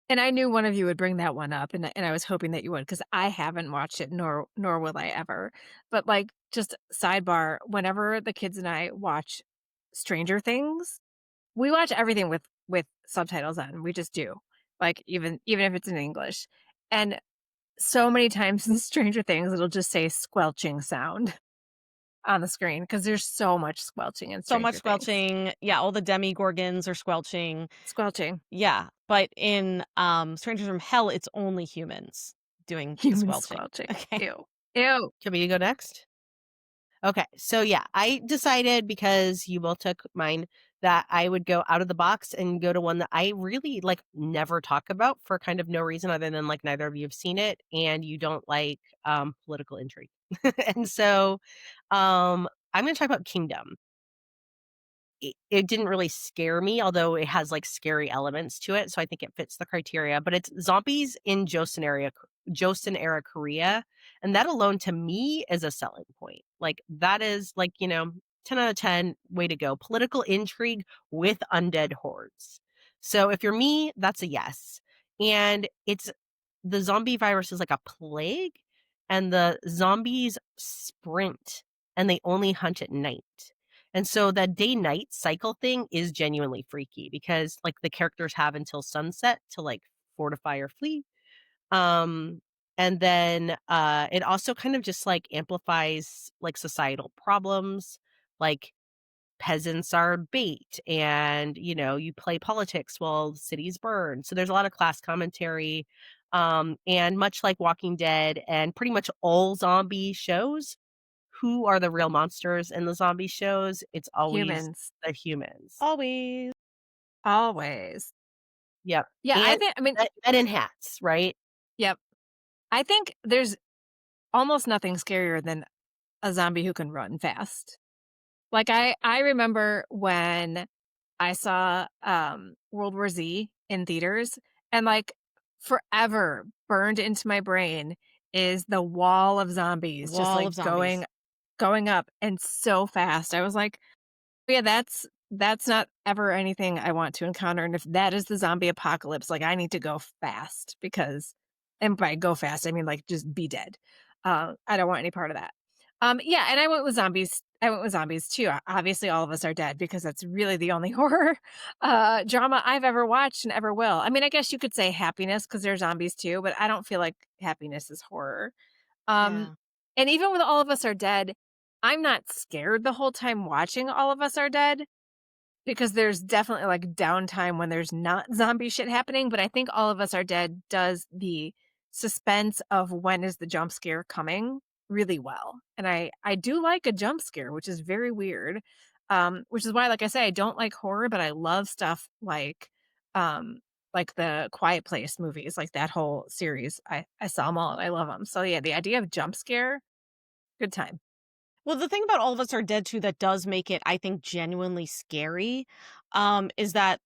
Speaker 3: And I knew one of you would bring that one up, and I was hoping that you would because I haven't watched it, nor will I ever. But like, just sidebar, whenever the kids and I watch Stranger Things, we watch everything with subtitles on. We just do, like even if it's in English. And so many times in Stranger Things, it'll just say squelching sound on the screen because there's so much squelching in
Speaker 2: So much
Speaker 3: Stranger Things.
Speaker 2: squelching. Yeah, all the demigorgons are squelching.
Speaker 3: Squelching,
Speaker 2: Yeah, but in Strangers from Hell, it's only humans doing the
Speaker 3: human
Speaker 2: squelching.
Speaker 3: squelching.
Speaker 2: Okay.
Speaker 3: Ew, ew.
Speaker 1: Can we go next? Okay. So yeah, I decided because you both took mine that I would go out of the box and go to one that I really like never talk about for kind of no reason other than like neither of you have seen it and you don't like political intrigue. And so I'm going to talk about Kingdom. It didn't really scare me, although it has like scary elements to it. So I think it fits the criteria. But it's zombies in Joseon era Korea, and that alone to me is a selling point. Like that is like 10 out of 10. Way to go! Political intrigue with undead hordes. So if you're me, that's a yes. And it's the zombie virus is like a plague, and the zombies sprint, and they only hunt at night. And so that day night cycle thing is genuinely freaky because like the characters have until sunset to like fortify or flee. Um and then it also kind of just like amplifies like societal problems like peasants are bait and you play politics while cities burn. So there's a lot of class commentary. And much like Walking Dead and pretty much all zombie shows, who are the real monsters in the zombie shows? It's always
Speaker 3: Humans,
Speaker 1: the humans.
Speaker 2: Always.
Speaker 3: always.
Speaker 1: Yep.
Speaker 3: Yeah,
Speaker 1: And
Speaker 3: I mean,
Speaker 1: men in hats, right?
Speaker 3: yep. I think there's almost nothing scarier than a zombie who can run fast. Like, I remember when I saw, World War Z in theaters, and, like, forever burned into my brain is the wall of zombies just,
Speaker 2: Wall
Speaker 3: like,
Speaker 2: of zombies.
Speaker 3: going up and so fast. I was like, "Yeah, that's not ever anything I want to encounter, and if that is the zombie apocalypse, like, I need to go fast because" and by go fast, I mean, like, just be dead. I don't want any part of that. Yeah, and I went with zombies too. Obviously, all of us are dead because that's really the only horror, drama I've ever watched and ever will. I mean, I guess you could say happiness because 'cause they're zombies too, but I don't feel like happiness is horror. Um,
Speaker 2: Yeah.
Speaker 3: and even with All of Us Are Dead, I'm not scared the whole time watching All of Us Are Dead because there's definitely, like, downtime when there's not zombie shit happening, but I think All of Us Are Dead does the suspense of when is the jump scare coming really well, and I do like a jump scare, which is very weird, which is why, like I say, I don't like horror, but I love stuff like the Quiet Place movies, like that whole series. I saw them all, and I love them. So, yeah, the idea of jump scare, good time.
Speaker 2: Well, the thing about All of Us Are Dead too that does make it, I think, genuinely scary, is that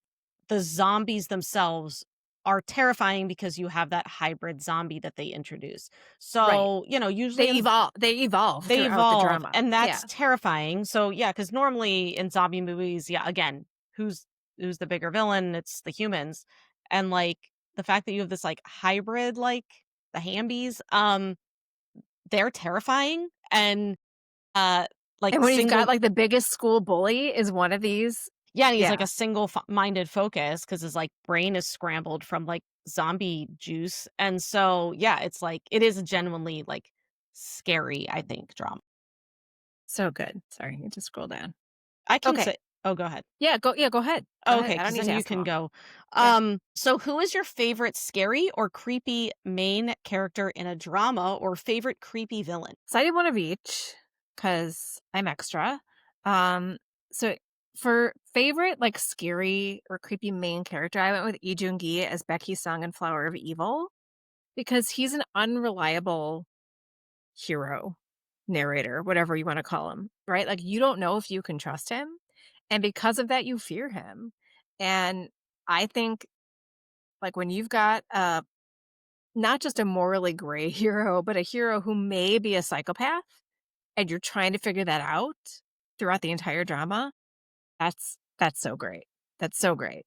Speaker 2: the zombies themselves are terrifying because you have that hybrid zombie that they introduce.
Speaker 3: Right.
Speaker 2: So, usually in
Speaker 3: They evolve
Speaker 2: they
Speaker 3: throughout the
Speaker 2: evolve,
Speaker 3: drama.
Speaker 2: and
Speaker 3: Yeah.
Speaker 2: that's terrifying. So, yeah, because normally in zombie movies, yeah, again, who's the bigger villain? It's the humans. And like the fact that you have this like hybrid, like the Hambies, they're terrifying and like
Speaker 3: And when you've got,
Speaker 2: single
Speaker 3: like, the biggest school bully is one of these.
Speaker 2: yeah, and he's like
Speaker 3: Yeah,
Speaker 2: a single minded focus because his like brain is scrambled from like zombie juice. And so yeah, it's like it is a genuinely like scary, I think, drama.
Speaker 3: so good. Sorry, you just scroll down.
Speaker 2: I can
Speaker 3: Okay.
Speaker 2: say oh, go ahead.
Speaker 3: Yeah, go ahead. Go
Speaker 2: Oh,
Speaker 3: ahead.
Speaker 2: okay,
Speaker 3: I don't
Speaker 2: because
Speaker 3: need
Speaker 2: then
Speaker 3: to
Speaker 2: you
Speaker 3: ask them
Speaker 2: can
Speaker 3: all.
Speaker 2: go.
Speaker 3: Yeah.
Speaker 2: So who is your favorite scary or creepy main character in a drama or favorite creepy villain?
Speaker 3: So I did one of each because 'cause I'm extra. Um, so for favorite, like, scary or creepy main character, I went with Lee Joon-gi as Becky Sung in Flower of Evil because he's an unreliable hero, narrator, whatever you wanna call him, right? Like, you don't know if you can trust him, and because of that, you fear him. And I think, like, when you've got, not just a morally gray hero, but a hero who may be a psychopath, and you're trying to figure that out throughout the entire drama, that's so great. That's so great.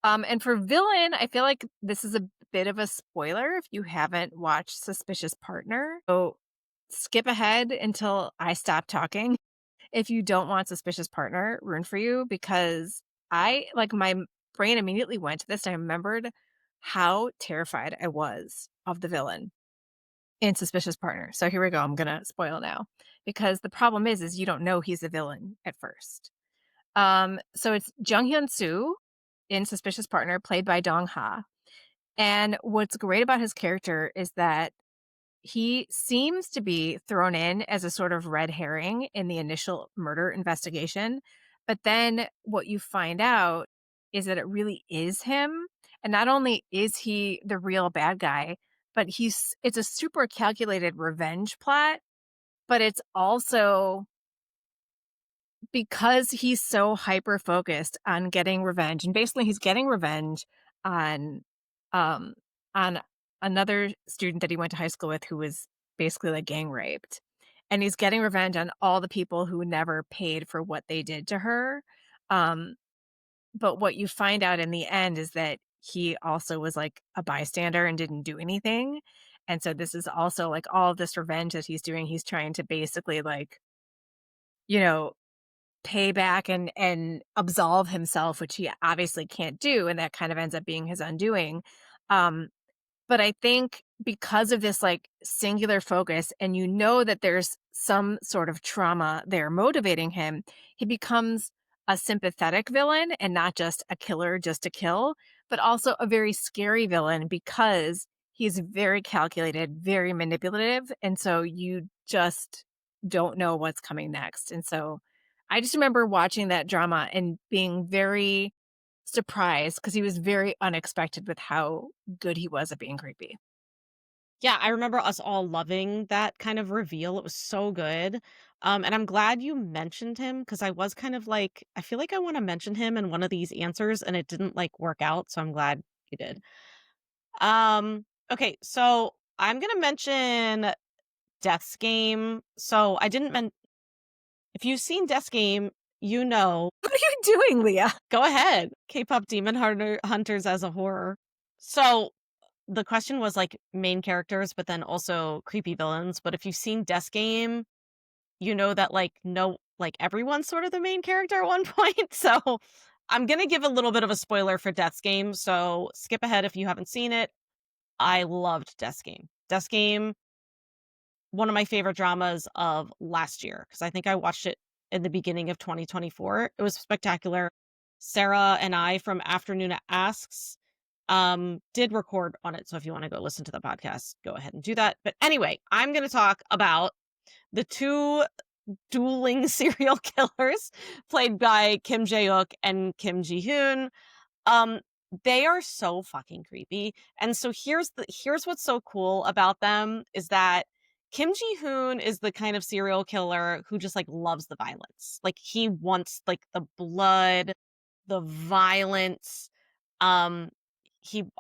Speaker 3: And for villain, I feel like this is a bit of a spoiler if you haven't watched Suspicious Partner. So skip ahead until I stop talking if you don't want Suspicious Partner ruined for you because my brain immediately went to this and I remembered how terrified I was of the villain in Suspicious Partner. So here we go. I'm gonna spoil now because the problem is you don't know he's a villain at first. So it's Jung Hyun Soo in Suspicious Partner, played by Dong Ha. And what's great about his character is that he seems to be thrown in as a sort of red herring in the initial murder investigation. But then what you find out is that it really is him. And not only is he the real bad guy, but it's a super calculated revenge plot, but it's also because he's so hyper focused on getting revenge, and basically he's getting revenge on um on another student that he went to high school with who was basically like gang raped. And he's getting revenge on all the people who never paid for what they did to her. Um but what you find out in the end is that he also was like a bystander and didn't do anything. And so this is also like all of this revenge that he's doing, he's trying to basically like, you know, pay back and absolve himself, which he obviously can't do, and that kind of ends up being his undoing. Um, but I think because of this, like, singular focus and you know that there's some sort of trauma there motivating him, he becomes a sympathetic villain and not just a killer just to kill, but also a very scary villain because he's very calculated, very manipulative, and so you just don't know what's coming next. And so I just remember watching that drama and being very surprised because he was very unexpected with how good he was at being creepy.
Speaker 2: Yeah, I remember us all loving that kind of reveal. It was so good. And I'm glad you mentioned him because I was kind of like, I feel like I want to mention him in one of these answers and it didn't like work out. So I'm glad you did. Okay, so I'm gonna mention Death's Game. So I didn't if you've seen Death's Game, you know,
Speaker 3: What are you doing, Leah?
Speaker 2: go ahead. K-pop hunters as a horror. So the question was like main characters, but then also creepy villains. But if you've seen Death's Game, you know that like no, like everyone's sort of the main character at one point. So I'm gonna give a little bit of a spoiler for Death's Game. So skip ahead if you haven't seen it. I loved Death's Game. Death's Game, one of my favorite dramas of last year because I think I watched it in the beginning of 2024. It was spectacular. Sarah and I from Afternoona Asks did record on it. So if you want to go listen to the podcast, go ahead and do that. But anyway, I'm going to talk about the two dueling serial killers played by Kim Jae-uk and Kim Ji-hoon. Um, they are so fucking creepy. And so here's what's so cool about them is that Kim Ji-hoon is the kind of serial killer who just like loves the violence. Like he wants like the blood, the violence. Um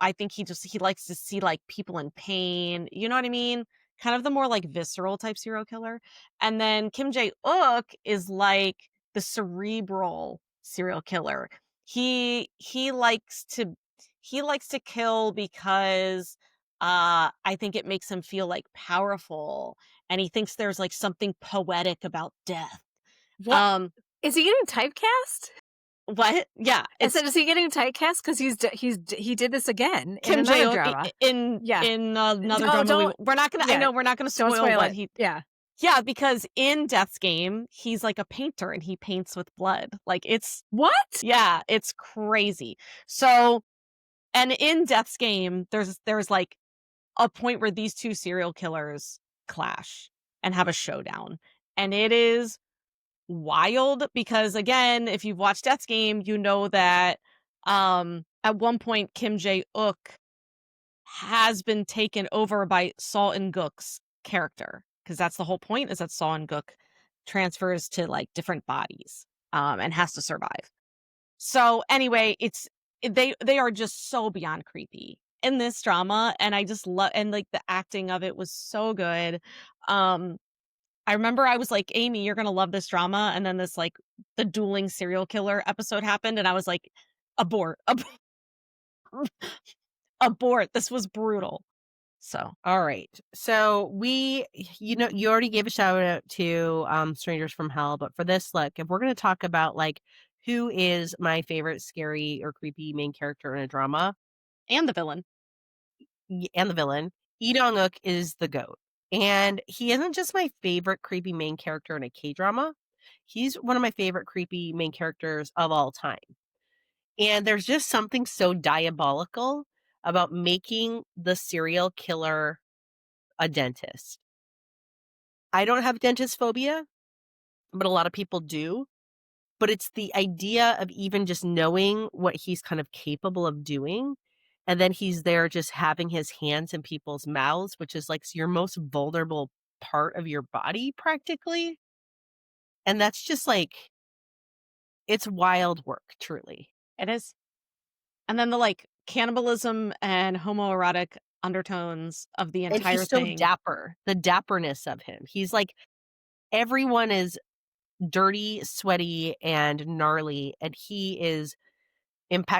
Speaker 2: I think he likes to see like people in pain. You know what I mean? Kind of the more like visceral type serial killer. And then Kim Jae-uk is like the cerebral serial killer. He likes to kill because I think it makes him feel like powerful and he thinks there's like something poetic about death.
Speaker 3: What
Speaker 2: Um
Speaker 3: is he getting typecast?
Speaker 2: what? Yeah,
Speaker 3: I
Speaker 2: it's
Speaker 3: said, is he getting typecast because he did this again in
Speaker 2: Kim
Speaker 3: another
Speaker 2: Jae-uk
Speaker 3: drama?
Speaker 2: in
Speaker 3: Yeah.
Speaker 2: another
Speaker 3: Don't
Speaker 2: drama.
Speaker 3: don't
Speaker 2: We're not gonna. I
Speaker 3: yeah.
Speaker 2: know we're not gonna
Speaker 3: Don't
Speaker 2: spoil
Speaker 3: spoil
Speaker 2: what
Speaker 3: it.
Speaker 2: he.
Speaker 3: Yeah.
Speaker 2: Yeah, because in Death's Game, he's like a painter and he paints with blood. Like it's
Speaker 3: What?
Speaker 2: yeah, it's crazy. So and in Death's Game, there's like a point where these two serial killers clash and have a showdown, and it is wild because again, if you've watched Death's Game, you know that at one point Kim Jae-uk has been taken over by Saul and Gook's character because that's the whole point is that Saul and Gook transfers to like different bodies and has to survive. So anyway, they are just so beyond creepy in this drama and I just love and like the acting of it was so good. I remember I was like, Amy, you're gonna love this drama. And then this like the dueling serial killer episode happened, and I was like, abort, abort. This was brutal. So
Speaker 1: All right. So you already gave a shout out to Strangers from Hell, but for this, look, if we're going to talk about like who is my favorite scary or creepy main character in a drama
Speaker 2: and the villain.
Speaker 1: And the villain, Lee Dong-wook is the GOAT. And he isn't just my favorite creepy main character in a K-drama. He's one of my favorite creepy main characters of all time. And there's just something so diabolical about making the serial killer a dentist. I don't have dentist phobia, but a lot of people do. But it's the idea of even just knowing what he's kind of capable of doing. And then he's there just having his hands in people's mouths, which is like your most vulnerable part of your body practically. And that's just like, it's wild work, truly.
Speaker 2: It is. And then the like cannibalism and homoerotic undertones of the
Speaker 1: And
Speaker 2: entire
Speaker 1: he's so
Speaker 2: thing.
Speaker 1: dapper, the dapperness of him. He's like, everyone is dirty, sweaty, and gnarly. And he is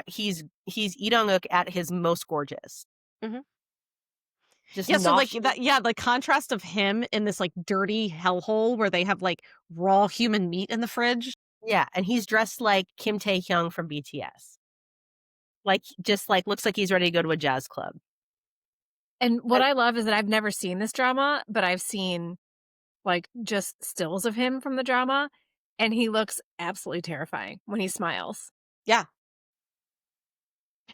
Speaker 1: he's Lee Dong-wook at his most gorgeous.
Speaker 2: Mhm.
Speaker 1: Just
Speaker 2: Yeah, so like
Speaker 1: nauseous.
Speaker 2: that, yeah, the contrast of him in this like dirty hellhole where they have like raw human meat in the fridge.
Speaker 1: Yeah, and he's dressed like Kim Taehyung from BTS. Like, just like looks like he's ready to go to a jazz club.
Speaker 3: And what I love is that I've never seen this drama, but I've seen like just stills of him from the drama, and he looks absolutely terrifying when he smiles.
Speaker 2: Yeah.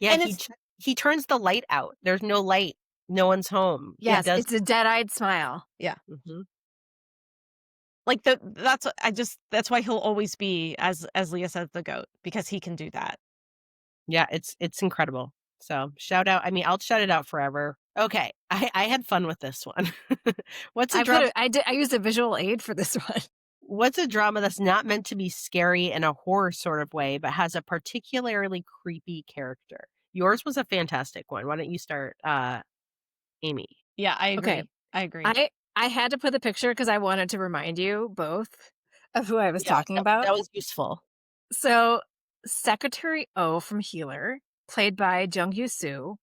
Speaker 1: Yeah,
Speaker 2: And
Speaker 1: he turns the light out. There's no light. No one's home.
Speaker 3: Yes, it's a dead-eyed smile.
Speaker 2: Yeah.
Speaker 1: Mm-hmm.
Speaker 2: Like that's why he'll always be, as Leah said, the GOAT, because he can do that.
Speaker 1: Yeah, it's incredible. So shout out. I mean, I'll shout it out forever. Okay, I had fun with this one. What's a
Speaker 3: I put
Speaker 1: drama
Speaker 3: it. I used a visual aid for this one.
Speaker 1: what's a drama that's not meant to be scary in a horror sort of way, but has a particularly creepy character? Yours was a fantastic one. Why don't you start, Amy?
Speaker 2: Yeah, I
Speaker 3: Okay,
Speaker 2: agree. I agree.
Speaker 3: I had to put the picture because I wanted to remind you both of who I was
Speaker 1: Yeah,
Speaker 3: talking about.
Speaker 1: that was useful.
Speaker 3: So, Secretary O from Healer, played by Jung Yoo Soo,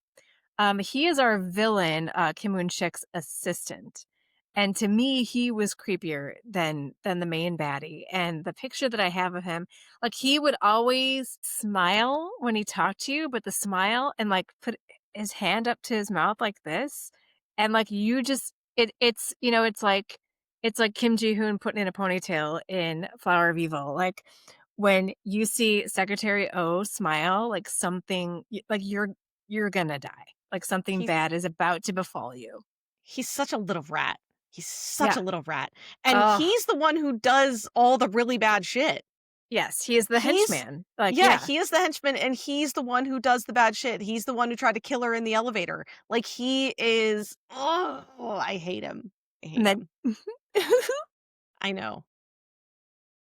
Speaker 3: he is our villain, Kim Moon Shik's assistant. And to me, he was creepier than the main baddie. And the picture that I have of him, like he would always smile when he talked to you, but the smile and like put his hand up to his mouth like this, and like you just it's it's like Kim Ji Hoon putting in a ponytail in Flower of Evil. Like when you see Secretary O smile, like like you're gonna die. Like something
Speaker 2: He's
Speaker 3: bad is about to befall you.
Speaker 2: he's such a little rat. He's such
Speaker 3: Yeah.
Speaker 2: a little rat. And
Speaker 3: Oh,
Speaker 2: he's the one who does all the really bad shit.
Speaker 3: yes, he is the
Speaker 2: He's
Speaker 3: henchman. Like,
Speaker 2: Yeah,
Speaker 3: yeah.
Speaker 2: he is the henchman and he's the one who does the bad shit. He's the one who tried to kill her in the elevator. Like he is I hate him. I
Speaker 3: And
Speaker 2: hate
Speaker 3: then
Speaker 2: him. I know.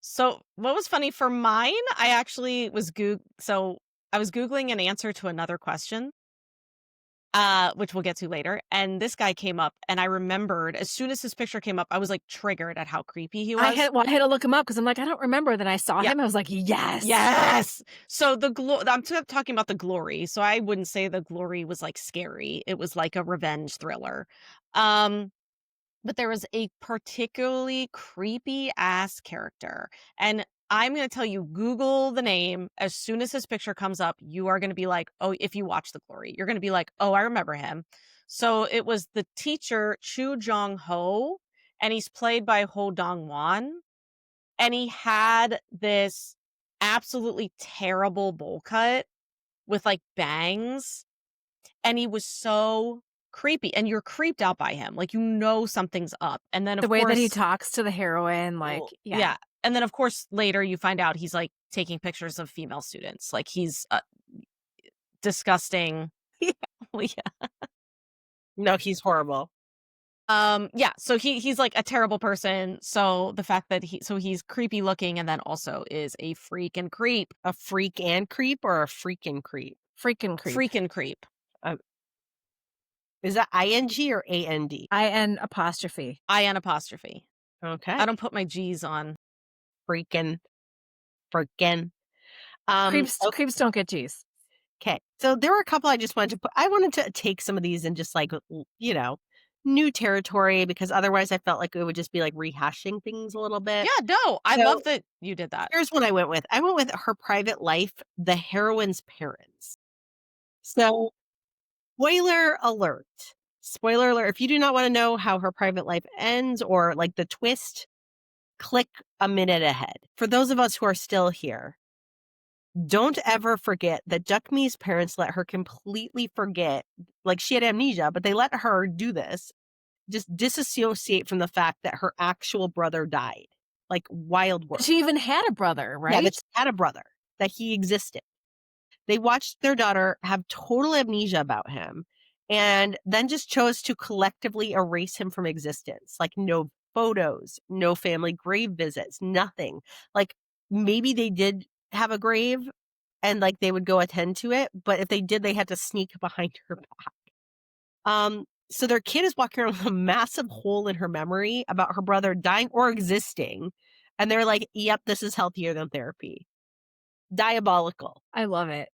Speaker 2: So, what was funny for mine, I actually was I was googling an answer to another question, which we'll get to later, and this guy came up, and I remembered as soon as his picture came up, I was like triggered at how creepy he was.
Speaker 3: I had to look him up because I'm like, I don't remember. Then I saw
Speaker 2: Yeah.
Speaker 3: him. I was like, yes.
Speaker 2: Yes. So talking about the Glory. So I wouldn't say the Glory was like scary. It was like a revenge thriller. Um But there was a particularly creepy ass character. And I'm going to tell you, Google the name. As soon as his picture comes up, you are going to be like, oh, if you watch The Glory, you're going to be like, oh, I remember him. So it was the teacher, Chu Jong Ho, and he's played by Ho Dong Won. And he had this absolutely terrible bowl cut with like bangs, and he was so creepy, and you're creeped out by him, like, you know something's up, and then,
Speaker 3: The
Speaker 2: of
Speaker 3: way that he
Speaker 2: course
Speaker 3: talks to the heroine, like,
Speaker 2: well,
Speaker 3: yeah.
Speaker 2: yeah, and then, of course, later you find out he's, like, taking pictures of female students, like, he's, disgusting. Well, yeah.
Speaker 1: No, he's horrible.
Speaker 2: Yeah, so he's, like, a terrible person, so the fact that he's creepy looking and then also is a freak and creep.
Speaker 1: A freak and creep or a freaking creep?
Speaker 3: Freaking creep.
Speaker 2: Freaking creep.
Speaker 1: Uh, is that ing or and?
Speaker 3: IN apostrophe.
Speaker 2: IN apostrophe.
Speaker 1: Okay.
Speaker 2: I don't put my G's on.
Speaker 1: Freaking. Freaking.
Speaker 3: Creeps don't get G's.
Speaker 1: Okay. So there were a couple I just wanted to put. I wanted to take some of these and just like, new territory because otherwise I felt like it would just be like rehashing things a little bit.
Speaker 2: Yeah, no, I
Speaker 1: So
Speaker 2: love that you did that.
Speaker 1: here's what I went with. I went with her private life, the heroine's parents. So, spoiler alert. Spoiler alert. If you do not want to know how her private life ends or like the twist, click a minute ahead. For those of us who are still here, don't ever forget that Jukmi's parents let her completely forget, like she had amnesia, but they let her do this, just disassociate from the fact that her actual brother died. Like wild work.
Speaker 3: She even had a brother,
Speaker 1: Yeah,
Speaker 3: right?
Speaker 1: that she had a brother, that he existed. They watched their daughter have total amnesia about him and then just chose to collectively erase him from existence. Like no photos, no family grave visits, nothing. Like maybe they did have a grave and like they would go attend to it, but if they did, they had to sneak behind her back. So their kid is walking around with a massive hole in her memory about her brother dying or existing. And they're like, yep, this is healthier than therapy. Diabolical.
Speaker 3: I love it.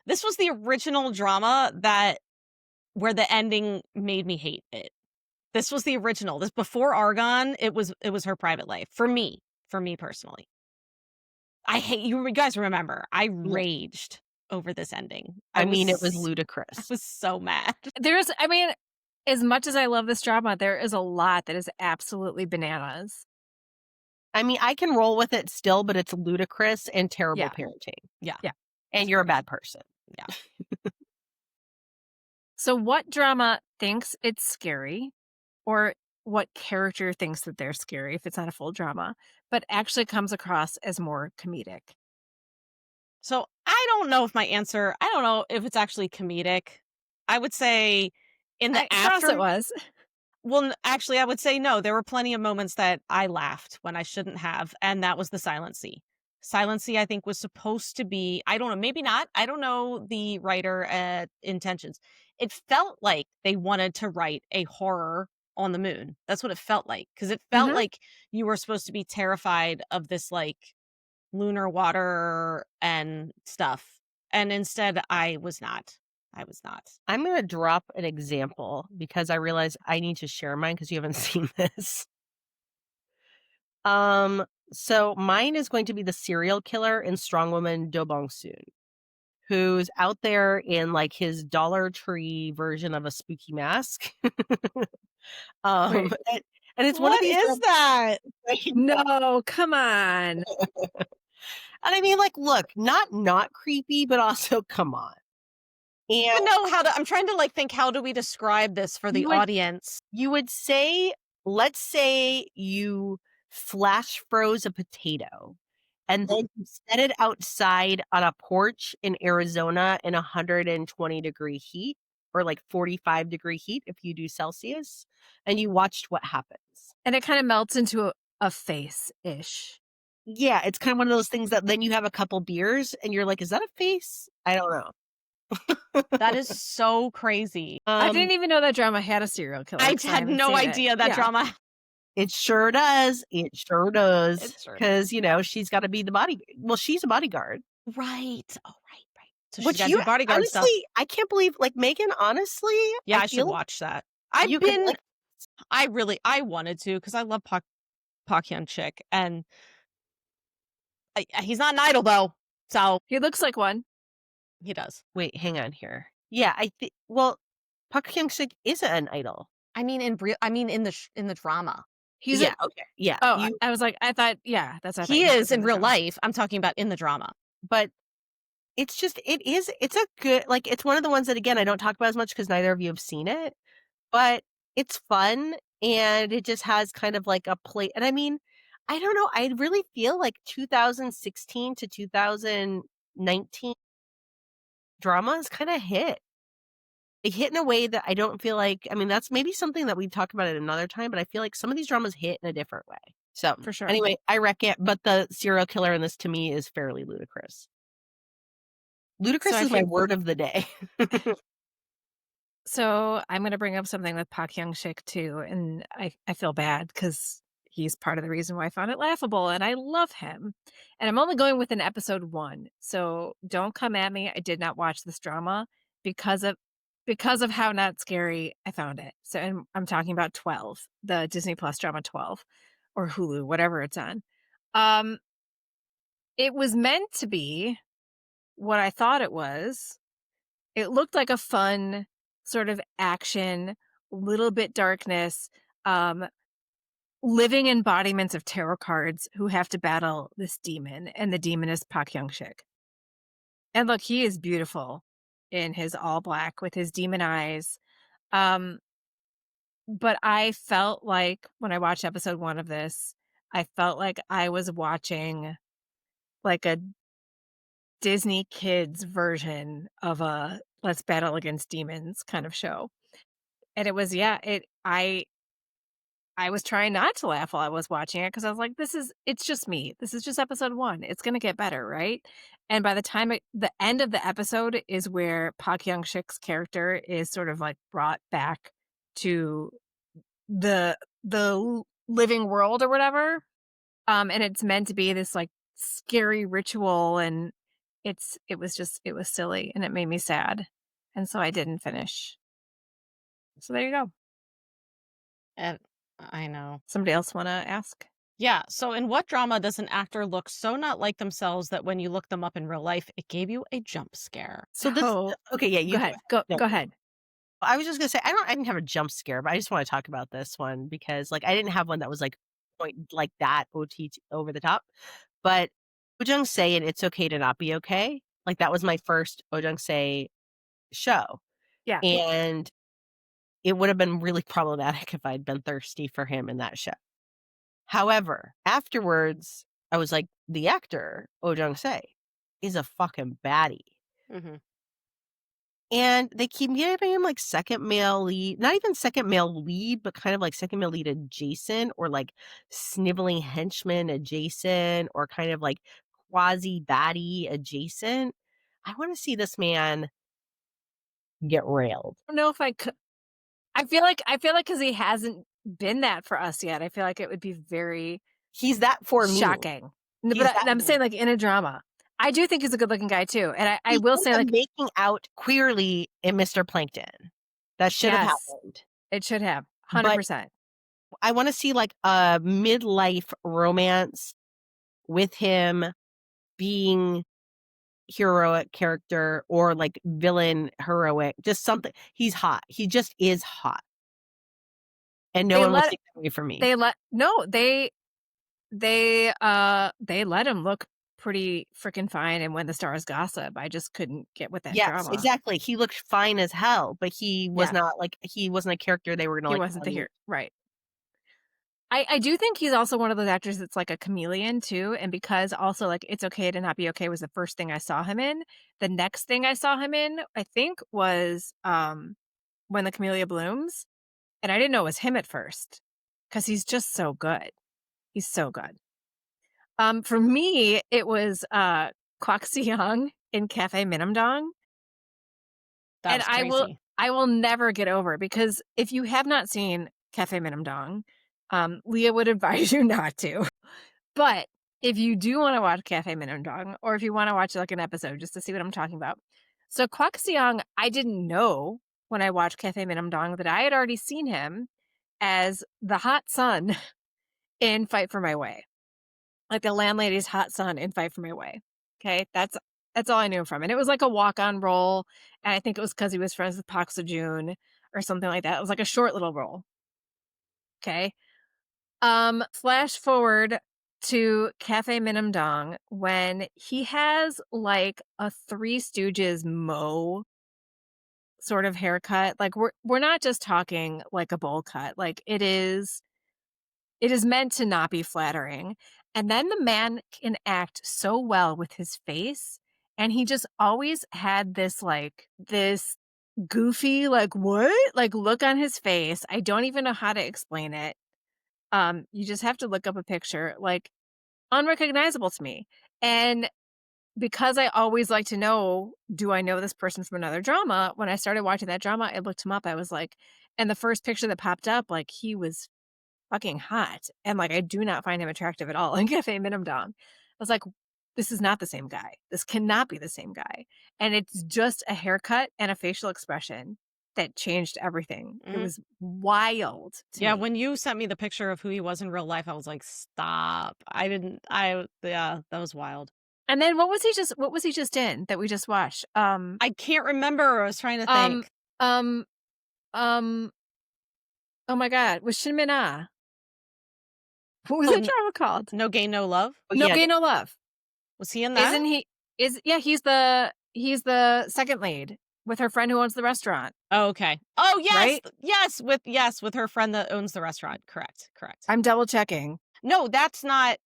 Speaker 2: This was the original drama where the ending made me hate it. This was the original. This before Argon, it was her private life. For me personally. I hate you guys remember. I raged over this ending.
Speaker 1: It was
Speaker 2: I
Speaker 1: ludicrous.
Speaker 2: was so mad.
Speaker 3: As much as I love this drama, there is a lot that is absolutely bananas.
Speaker 1: I can roll with it still, but it's ludicrous and terrible
Speaker 3: Yeah.
Speaker 1: parenting.
Speaker 2: Yeah.
Speaker 3: Yeah.
Speaker 1: And you're a bad person.
Speaker 2: Yeah.
Speaker 3: So what drama thinks it's scary, or what character thinks that they're scary if it's not a full drama, but actually comes across as more comedic?
Speaker 2: So I don't know if it's actually comedic. I would say In the
Speaker 3: For us, it
Speaker 2: after
Speaker 3: was.
Speaker 2: Well, actually, I would say no. There were plenty of moments that I laughed when I shouldn't have, and that was the Silent Sea. Silent Sea, I think, was supposed to be, I don't know, maybe not. I don't know the writer intentions. It felt like they wanted to write a horror on the moon. That's what it felt like, because it felt
Speaker 3: Mhm.
Speaker 2: like you were supposed to be terrified of this like lunar water and stuff. And instead, I was not. I was not.
Speaker 1: I'm gonna drop an example because I realize I need to share mine because you haven't seen this. Um, so mine is going to be the serial killer in Strong Woman Do Bong Soon, who's out there in like his Dollar Tree version of a spooky mask.
Speaker 3: Wait.
Speaker 1: And, and it's one of
Speaker 2: What
Speaker 1: these.
Speaker 2: is that?
Speaker 3: No, come on.
Speaker 1: And I mean, like, look, not creepy, but also come on. And
Speaker 2: Even know how to I'm trying to, like, think how do we describe this for the
Speaker 1: you would
Speaker 2: audience?
Speaker 1: you would say, let's say you flash froze a potato and then you set it outside on a porch in Arizona in 120-degree heat or like 45-degree heat if you do Celsius, and you watched what happens.
Speaker 3: And it kind of melts into a face-ish.
Speaker 1: Yeah, it's kind of one of those things that then you have a couple beers and you're like, "Is that a face? I don't know."
Speaker 2: That is so crazy.
Speaker 3: I
Speaker 1: Um,
Speaker 3: didn't even know that drama had a serial killer
Speaker 2: I
Speaker 3: 'cause I
Speaker 2: had
Speaker 3: haven't
Speaker 2: no
Speaker 3: seen it.
Speaker 2: idea that
Speaker 3: Yeah.
Speaker 2: drama.
Speaker 1: it sure does. It sure does.
Speaker 2: It sure
Speaker 1: Because, you know, she's gotta be the body well, she's a bodyguard.
Speaker 2: Right. Oh, right, right. So she's
Speaker 1: Which
Speaker 2: gotta
Speaker 1: you
Speaker 2: do bodyguard stuff.
Speaker 1: honestly, I can't believe, like, Megan, honestly,
Speaker 2: Yeah,
Speaker 1: I
Speaker 2: I should
Speaker 1: feel
Speaker 2: watch that. I've
Speaker 1: you could,
Speaker 2: been
Speaker 1: like
Speaker 2: I wanted to because I love Park Hyun Chick, and he's not an idol though, so
Speaker 3: He looks like one.
Speaker 2: he does.
Speaker 1: wait, hang on here. Yeah, I think well, Park Kyung-sik is an idol.
Speaker 2: I mean in the drama.
Speaker 3: He's a
Speaker 1: Yeah, okay. Yeah,
Speaker 3: Oh,
Speaker 1: you
Speaker 3: I was like, I thought yeah, that's what I thought
Speaker 2: He
Speaker 3: you meant
Speaker 2: is
Speaker 3: was in
Speaker 2: in
Speaker 3: the
Speaker 2: real
Speaker 3: drama.
Speaker 2: life. I'm talking about in the drama.
Speaker 1: but it's just it's a good like, it's one of the ones that, again, I don't talk about as much because neither of you have seen it, but it's fun, and it just has kind of like a play and I mean, I don't know, I really feel like 2016 to 2019 dramas kinda hit. They hit in a way that I don't feel like I mean, that's maybe something that we talk about at another time, but I feel like some of these dramas hit in a different way. So,
Speaker 3: For sure.
Speaker 1: anyway, I reckon but the serial killer in this to me is fairly ludicrous.
Speaker 3: So
Speaker 1: Ludicrous
Speaker 3: I
Speaker 1: is my
Speaker 3: think
Speaker 1: word of the day.
Speaker 3: so I'm gonna bring up something with Park Hyung-sik too, and I feel bad because he's part of the reason why I found it laughable, and I love him. And I'm only going with an episode 1, so don't come at me. I did not watch this drama because of because of how not scary I found it. So and I'm talking about 12, the Disney Plus drama 12 or Hulu, whatever it's on. Um, it was meant to be what I thought it was. It looked like a fun sort of action, little bit darkness, um, living embodiments of tarot cards who have to battle this demon, and the demon is Pak Young-sik. And look, he is beautiful in his all black with his demon eyes. Um, but I felt like when I watched episode 1 of this, I felt like I was watching like a Disney Kids version of a Let's Battle Against Demons kind of show. And it was yeah, I was trying not to laugh while I was watching it because I was like, it's just me. This is just episode 1. It's gonna get better, right? And by the time the end of the episode is where Park Young-sik's character is sort of like brought back to the living world or whatever. And it's meant to be this like scary ritual, and it was silly and it made me sad. And so I didn't finish. So there you go.
Speaker 2: And I know.
Speaker 3: Somebody else want to ask?
Speaker 2: Yeah. So, in what drama does an actor look so not like themselves that when you look them up in real life, it gave you a jump scare?
Speaker 1: So this
Speaker 3: Oh,
Speaker 1: okay, yeah,
Speaker 3: go
Speaker 1: you
Speaker 3: ahead.
Speaker 1: no.
Speaker 3: Go ahead.
Speaker 1: I was just gonna say I didn't have a jump scare, but I just wanna talk about this one because, like, I didn't have one that was, like, point like that OTT over the top, but Oh Jung-se and It's Okay to Not Be Okay, like, that was my first Oh Jung-se show,
Speaker 3: Yeah.
Speaker 1: and it would have been really problematic if I'd been thirsty for him in that show. However, afterwards, I was like, the actor, Oh Jung-se, is a fucking baddie.
Speaker 2: Mhm.
Speaker 1: And they keep giving him, like, second male lead, not even second male lead, but kind of like second male lead adjacent or, like, sniveling henchman adjacent or kind of, like, quasi baddie adjacent. I wanna see this man get railed.
Speaker 3: I don't know if I could. I feel like because he hasn't been that for us yet, I feel like it would be very
Speaker 1: He's that for me.
Speaker 3: shocking. But
Speaker 1: He's that
Speaker 3: I'm saying, like, in a drama. I do think he's a good-looking guy too, and I
Speaker 1: he
Speaker 3: will
Speaker 1: ends
Speaker 3: say,
Speaker 1: up
Speaker 3: like,
Speaker 1: making out queerly in Mr. Plankton. That should have
Speaker 3: yes,
Speaker 1: happened.
Speaker 3: it should have,
Speaker 1: But
Speaker 3: 100%.
Speaker 1: I wanna see, like, a midlife romance with him being heroic character or, like, villain heroic, just something. He's hot. He just is hot, and no
Speaker 3: They
Speaker 1: one will
Speaker 3: let
Speaker 1: take that away from me.
Speaker 3: they let no, they let him look pretty freaking fine in When the Stars Gossip. I just couldn't get with that
Speaker 1: Yes,
Speaker 3: drama.
Speaker 1: exactly. He looked fine as hell, but he was
Speaker 3: Yeah,
Speaker 1: not, like, he wasn't a character they were gonna,
Speaker 3: he
Speaker 1: like,
Speaker 3: wasn't the
Speaker 1: play.
Speaker 3: hero, right. I do think he's also one of those actors that's like a chameleon too, and because also, like, It's Okay to Not Be Okay was the first thing I saw him in, the next thing I saw him in, I think, was, When the Camellia Blooms, and I didn't know it was him at first, because he's just so good. He's so good. For me, it was, Kwak Si-young in Cafe Minimdong,
Speaker 2: That
Speaker 3: and
Speaker 2: was
Speaker 3: I
Speaker 2: crazy.
Speaker 3: will never get over it because if you have not seen Cafe Minimdong, Leah would advise you not to. But if you do wanna watch Cafe Minimdong, or if you wanna watch, like, an episode just to see what I'm talking about. So Kwak Si-young, I didn't know when I watched Cafe Minimdong that I had already seen him as the hot son in Fight for My Way, like the landlady's hot son in Fight for My Way. Okay, that's all I knew him from, and it was like a walk-on role, and I think it was because he was friends with Park Seo-joon or something like that. It was like a short little role. Okay. Flash forward to Cafe Minimdong when he has like a Three Stooges Mo sort of haircut. Like we're not just talking like a bowl cut. Like it is meant to not be flattering. And then the man can act so well with his face. And he just always had this goofy, like, what? Like, look on his face. I don't even know how to explain it. You just have to look up a picture, like, unrecognizable to me. And because I always like to know, do I know this person from another drama? When I started watching that drama, I looked him up. I was like, and the first picture that popped up, like, he was fucking hot, and, like, I do not find him attractive at all in Cafe Minimdong. I was like, "This is not the same guy. This cannot be the same guy." And it's just a haircut and a facial expression that changed everything. It
Speaker 2: Mhm.
Speaker 3: was wild to
Speaker 2: Yeah,
Speaker 3: me.
Speaker 2: when you sent me the picture of who he was in real life, I was like, "Stop." Yeah, that was wild.
Speaker 3: And then what was he just in that we just watched?
Speaker 2: I can't remember, I was trying to
Speaker 3: Um,
Speaker 2: think.
Speaker 3: um, um, oh my god, with Shin Min-ah. What was
Speaker 2: Oh,
Speaker 3: that drama called?
Speaker 2: No Gain, No Love?
Speaker 1: Oh,
Speaker 3: No
Speaker 1: yeah,
Speaker 3: Gain, No Love.
Speaker 2: Was he in that?
Speaker 3: Isn't he yeah, he's the second lead with her friend who owns the restaurant,
Speaker 2: Oh, okay. Oh, yes!
Speaker 3: right?
Speaker 2: Yes, with her friend that owns the restaurant. Correct, correct.
Speaker 3: I'm double checking.
Speaker 2: No, that's My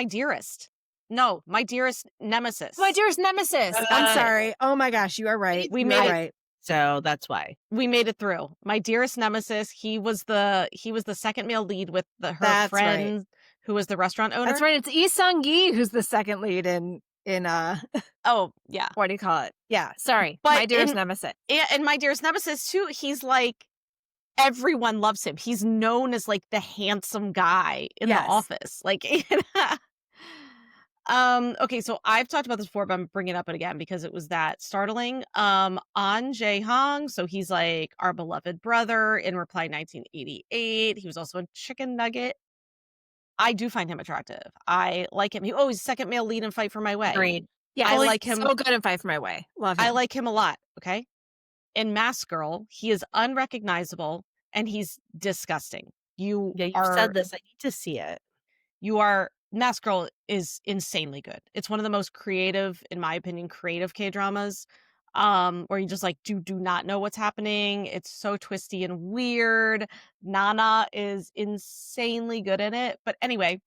Speaker 2: Dearest. No, My Dearest Nemesis.
Speaker 3: My Dearest Nemesis. I'm
Speaker 1: okay.
Speaker 3: sorry. Oh my gosh, you are right.
Speaker 2: We
Speaker 3: You
Speaker 2: made
Speaker 3: are
Speaker 2: it
Speaker 3: right.
Speaker 1: So that's why.
Speaker 2: we made it through. My Dearest Nemesis, he was the second male lead with her
Speaker 3: That's right.
Speaker 2: friend who was the restaurant
Speaker 3: That's
Speaker 2: owner.
Speaker 3: right. It's Lee Sung-gi who's the second lead in
Speaker 2: Oh, yeah.
Speaker 3: what do you call it? Yeah, sorry.
Speaker 2: But
Speaker 3: My Dearest Nemesis.
Speaker 2: in My Dearest Nemesis too, he's like everyone loves him. He's known as like the handsome guy in the
Speaker 3: Yes.
Speaker 2: office. Like okay, so I've talked about this before, but I'm bringing it up again because it was that startling. An Jae-hong, so he's like our beloved brother in Reply 1988. He was also in Chicken Nugget. I do find him attractive. I like him. He's second male lead in Fight for My Way.
Speaker 1: Agreed.
Speaker 3: Yes.
Speaker 2: I like him.
Speaker 3: So good in Fight for My Way. Love
Speaker 2: I
Speaker 3: him.
Speaker 2: like him a lot. Okay. In Mask Girl, he is unrecognizable and he's disgusting.
Speaker 1: Yeah, you've said this. I need to see it.
Speaker 2: Mask Girl is insanely good. It's one of the most creative, in my opinion, creative K-dramas. Where you just like do not know what's happening. It's so twisty and weird. Nana is insanely good in it. But anyway,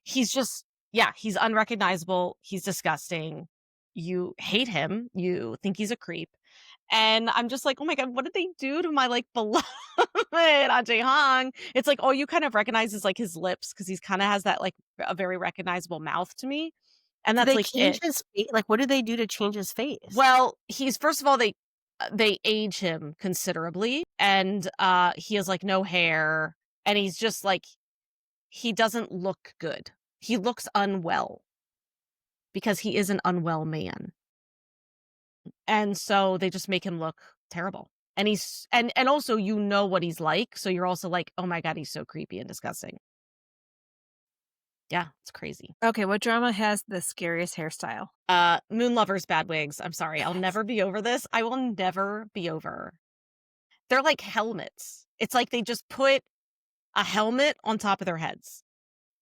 Speaker 2: he's just, yeah, he's unrecognizable. He's disgusting. you hate him, you think he's a creep. And I'm just like, "Oh my god, what did they do to my, like, beloved Ajay Hong?" It's like all you kind of recognize is, like, his lips because he's kinda has that, like, a very recognizable mouth to me, and
Speaker 1: Did
Speaker 2: that's,
Speaker 1: they
Speaker 2: like,
Speaker 1: change
Speaker 2: it.
Speaker 1: his face? Like, what did they do to change his face?
Speaker 2: Well, he's first of all, they age him considerably, and, he has, like, no hair, and he's just, like he doesn't look good. He looks unwell because he is an unwell man. And so they just make him look terrible. And he's and also you know what he's like, so you're also like, "Oh my god, he's so creepy and disgusting." Yeah, it's crazy.
Speaker 3: Okay, what drama has the scariest hairstyle?
Speaker 2: Moon Lovers Bad Wigs. I'm sorry, I'll
Speaker 3: Yes.
Speaker 2: never be over this. I will never be over. They're like helmets. It's like they just put a helmet on top of their heads.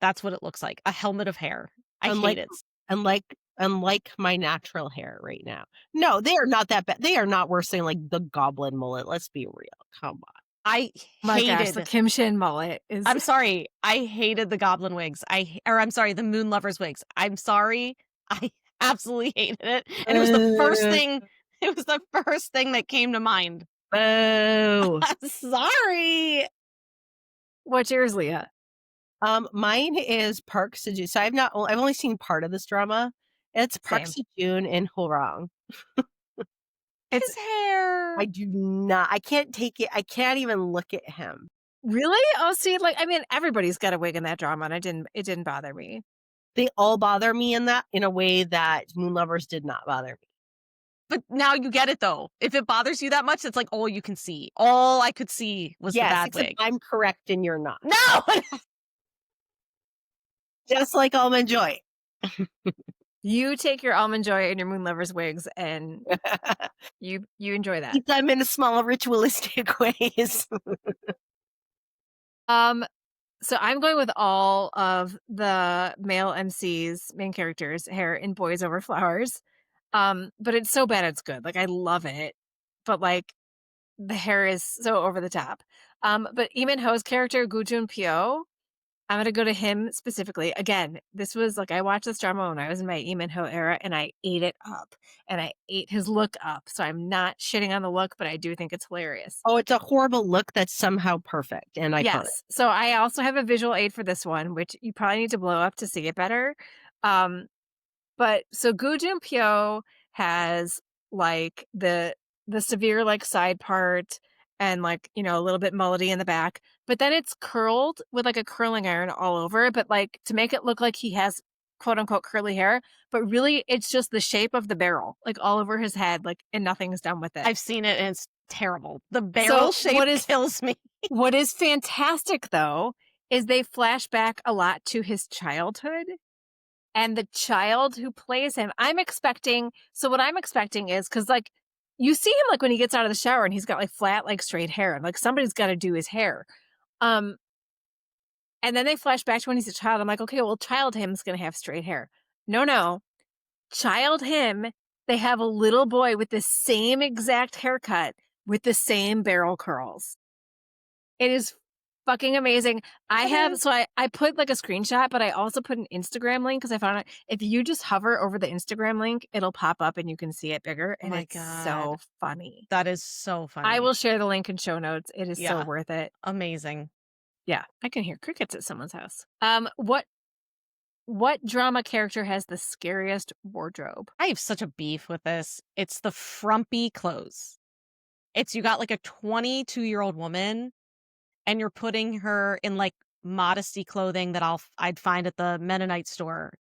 Speaker 2: That's what it looks like, a helmet of hair. I hate
Speaker 1: Unlike
Speaker 2: it.
Speaker 1: unlike unlike my natural hair right now. No, they are not that bad. They are not worse than, like, the goblin mullet, let's be real. Come on.
Speaker 2: I
Speaker 3: My gosh, the
Speaker 2: hated
Speaker 3: Kim Shin mullet is
Speaker 2: I'm sorry, I hated the goblin wigs. Or I'm sorry, the moon lovers wigs. I'm sorry, I absolutely hated it, and it was the first
Speaker 1: Uh,
Speaker 2: thing it was the first thing that came to mind.
Speaker 1: boo.
Speaker 2: I'm sorry.
Speaker 3: What's yours, Leah?
Speaker 1: Mine is Park Seo-joon. So I've only seen part of this drama. It's Park
Speaker 3: Same.
Speaker 1: Seo-joon and Hwarang.
Speaker 3: It's
Speaker 2: His hair.
Speaker 1: I can't take it. I can't even look at him.
Speaker 3: really? Oh, see, like, I mean, everybody's got a wig in that drama, and it didn't bother me.
Speaker 1: They all bother me in a way that Moon Lovers did not bother me.
Speaker 2: But now you get it though. If it bothers you that much, it's like all you can see. All I could see was the
Speaker 1: Yes,
Speaker 2: bad
Speaker 1: except
Speaker 2: wig.
Speaker 1: I'm correct and you're not.
Speaker 2: No!
Speaker 1: Just like Almond Joy.
Speaker 3: You take your Almond Joy and your Moon Lovers wigs, and you enjoy that.
Speaker 1: Keep them in small ritualistic ways.
Speaker 3: Um, so I'm going with all of the male MCs, main characters, hair in Boys Over Flowers. But it's so bad it's good. Like, I love it, but, like, the hair is so over the top. But Lee Min-ho's character, Gu Jun-pyo, I'm gonna go to him specifically. Again, this was like I watched this drama when I was in my Lee Min-ho era, and I ate it up, and I ate his look up. So I'm not shitting on the look, but I do think it's hilarious.
Speaker 1: Oh, it's a horrible look that's somehow perfect and iconic.
Speaker 3: Yes. So I also have a visual aid for this one, which you probably need to blow up to see it better. Um, but so Gu Jun-pyo has, like, the severe, like, side part and, like, you know, a little bit mullety in the back, but then it's curled with, like, a curling iron all over, but, like, to make it look like he has quote unquote "curly hair," but really it's just the shape of the barrel, like, all over his head, like, and nothing's done with it.
Speaker 2: I've seen it and it's terrible. The barrel shape kills me.
Speaker 3: What is fantastic, though, is they flash back a lot to his childhood. And the child who plays him, what I'm expecting is, because, like, you see him, like, when he gets out of the shower and he's got, like, flat, like, straight hair, and, like, somebody's got to do his hair. Um, and then they flash back to when he's a child. I'm like, okay, well, child him's going to have straight hair. No. Child him, they have a little boy with the same exact haircut with the same barrel curls. It is fucking amazing. I put, like, a screenshot, but I also put an Instagram link because I found out if you just hover over the Instagram link, it'll pop up and you can see it bigger, and
Speaker 2: my
Speaker 3: it's so
Speaker 2: God.
Speaker 3: funny.
Speaker 2: That is so funny.
Speaker 3: I will share the link in show notes. It is so
Speaker 2: Yeah.
Speaker 3: worth it.
Speaker 2: Amazing.
Speaker 3: Yeah, I can hear crickets at someone's house. What drama character has the scariest wardrobe?
Speaker 2: I have such a beef with this. It's the frumpy clothes. You got, like, a 22-year-old woman and you're putting her in, like, modesty clothing that I'd find at the Mennonite store,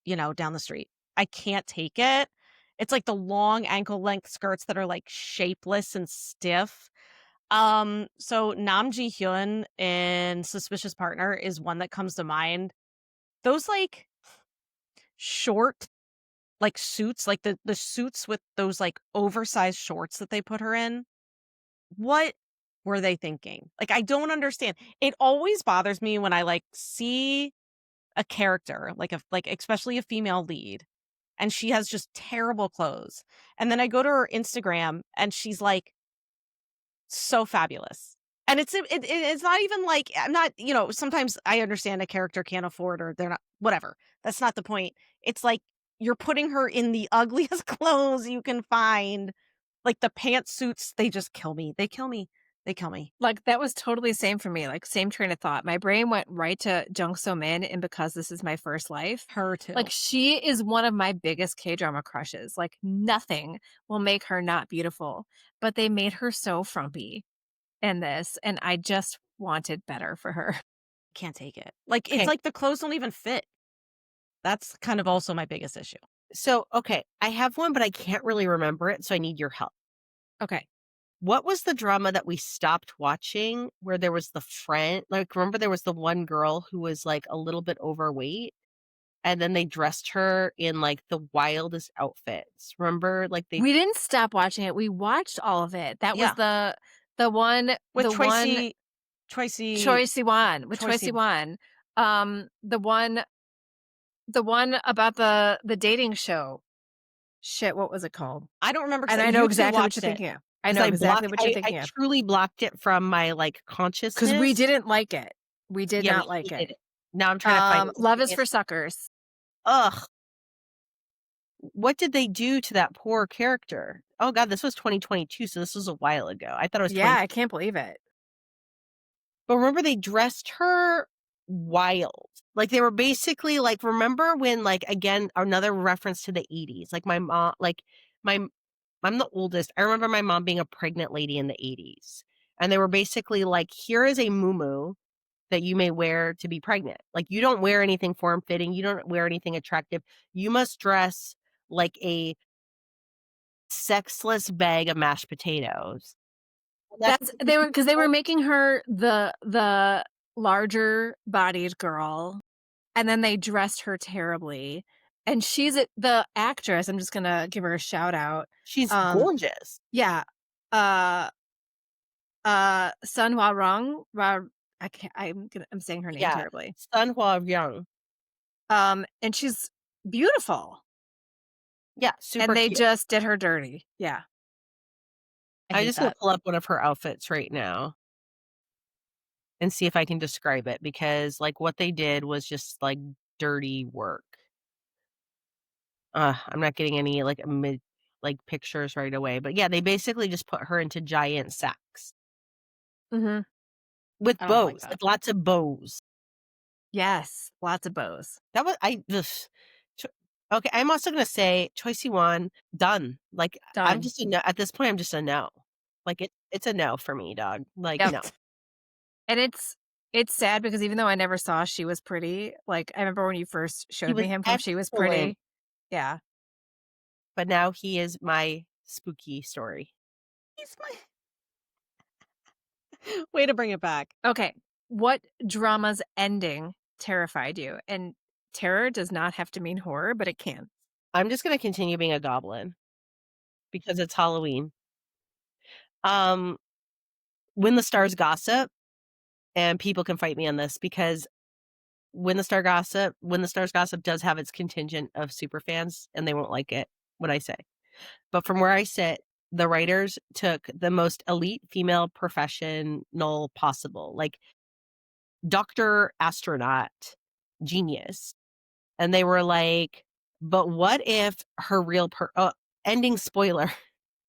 Speaker 2: you know, down the street. I can't take it. It's like the long ankle length skirts that are, like, shapeless and stiff. So Nam Ji-hyun in Suspicious Partner is one that comes to mind. Those, like, short, like, suits, like the suits with those, like, oversized shorts that they put her in. What were they thinking? Like, I don't understand. It always bothers me when I, like, see a character, like especially a female lead, and she has just terrible clothes. And then I go to her Instagram and she's, like, so fabulous. And it's not even like, I'm not, you know, sometimes I understand a character can't afford or they're not, whatever. That's not the point. It's like you're putting her in the ugliest clothes you can find. Like, the pantsuits, they just kill me. They kill me. They kill me.
Speaker 3: Like, that was totally the same for me, like, same train of thought. My brain went right to Jung So Min and Because This Is My First Life.
Speaker 2: Her too.
Speaker 3: Like, she is one of my biggest K-drama crushes. Like, nothing will make her not beautiful, but they made her so frumpy in this, and I just wanted better for her.
Speaker 2: Can't take it. Like, it's
Speaker 1: Okay.
Speaker 2: like the clothes don't even fit. That's kind of also my biggest issue.
Speaker 1: So, okay, I have one, but I can't really remember it, so I need your help.
Speaker 3: Okay.
Speaker 1: What was the drama that we stopped watching where there was the friend? Like, remember there was the one girl who was like a little bit overweight, and then they dressed her in like the wildest outfits. Remember, like they
Speaker 3: We didn't stop watching it, we watched all of it. That was
Speaker 2: Yeah.
Speaker 3: the one
Speaker 2: With
Speaker 3: the one
Speaker 2: Choi
Speaker 3: Choi Siwon, with
Speaker 2: Choi
Speaker 3: Choi
Speaker 2: Si-
Speaker 3: Siwon. The one about the dating show. Shit, what was it called?
Speaker 2: I don't remember
Speaker 3: And I
Speaker 2: because
Speaker 3: know
Speaker 2: you two
Speaker 3: exactly what you're
Speaker 2: watched it.
Speaker 3: thinking of. I
Speaker 1: 'cause
Speaker 3: know exactly what you're
Speaker 1: I
Speaker 3: thinking of.
Speaker 1: truly blocked it from my like
Speaker 3: Because we
Speaker 1: consciousness.
Speaker 3: didn't like it. We did
Speaker 1: Yeah,
Speaker 3: not
Speaker 1: we
Speaker 3: like
Speaker 1: hated
Speaker 3: it.
Speaker 1: it. Now I'm trying to find
Speaker 3: Love is
Speaker 1: it.
Speaker 3: for Suckers.
Speaker 1: Ugh. What did they do to that poor character? Oh god, this was 2022, so this was a while ago. I thought it was
Speaker 3: Yeah,
Speaker 1: 20.
Speaker 3: I can't believe it.
Speaker 1: But remember they dressed her wild. Like they were basically like remember when like again another reference to the 80s. Like my mom my I'm the oldest. I remember my mom being a pregnant lady in the 80s. And they were basically like here is a muumuu that you may wear to be pregnant. Like you don't wear anything form fitting, you don't wear anything attractive. You must dress like a sexless bag of mashed potatoes. And that's
Speaker 3: That's they were because they were making her the larger bodied girl, and then they dressed her terribly. And the actress, I'm just gonna give her a shout out.
Speaker 1: she's
Speaker 3: Um,
Speaker 1: gorgeous.
Speaker 3: yeah. Uh Sun Hwa Rung. I'm saying her name
Speaker 1: Yeah.
Speaker 3: terribly.
Speaker 1: Sun Hua Young.
Speaker 3: And she's beautiful.
Speaker 1: Yeah, super
Speaker 3: And they
Speaker 1: cute.
Speaker 3: just did her dirty. Yeah.
Speaker 2: I
Speaker 1: I
Speaker 2: hate
Speaker 1: just will
Speaker 2: that.
Speaker 1: pull up one of her outfits right now and see if I can describe it because, like, what they did was just, like, dirty work. I'm not getting any, pictures right away, but, yeah, they basically just put her into giant sacks
Speaker 3: Mhm.
Speaker 1: with
Speaker 2: I don't like
Speaker 1: bows,
Speaker 2: that.
Speaker 1: like, lots of bows.
Speaker 3: Yes, lots of bows.
Speaker 1: That was I ugh. Ch Okay, I'm also gonna say Choi Siwon, done. Like, I'm
Speaker 3: Done.
Speaker 1: just a no at this point, I'm just a no. Like, it's a no for me, dog. Like,
Speaker 3: Yep.
Speaker 1: no.
Speaker 3: And it's sad because even though I never saw She Was Pretty, like, I remember when you first
Speaker 1: He
Speaker 3: showed
Speaker 1: was
Speaker 3: me him from She Was
Speaker 1: excellent,
Speaker 3: Pretty. Yeah.
Speaker 1: but now he is my spooky story.
Speaker 2: He's my way to bring it back.
Speaker 3: Okay. What drama's ending terrified you? And terror does not have to mean horror, but it can.
Speaker 1: I'm just gonna continue being a goblin because it's Halloween. Um, When the Stars Gossip, and people can fight me on this because When the Stars Gossip does have its contingent of super fans, and they won't like it, what I say. But from where I sit, the writers took the most elite female professional possible, like Doctor Astronaut, genius. And they were like, but what if her real ending spoiler,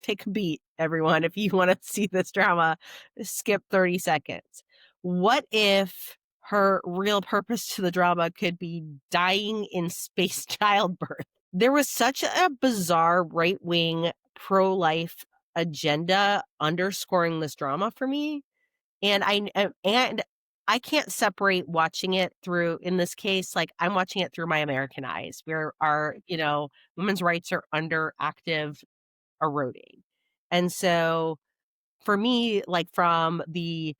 Speaker 1: take a beat, everyone. If you want to see this drama, skip 30 seconds. What if her real purpose to the drama could be dying in space childbirth? There was such a bizarre right wing pro life agenda underscoring this drama for me. And I can't separate watching it through, in this case, like I'm watching it through my American eyes, where our, women's rights are under active eroding. And so for me, like from the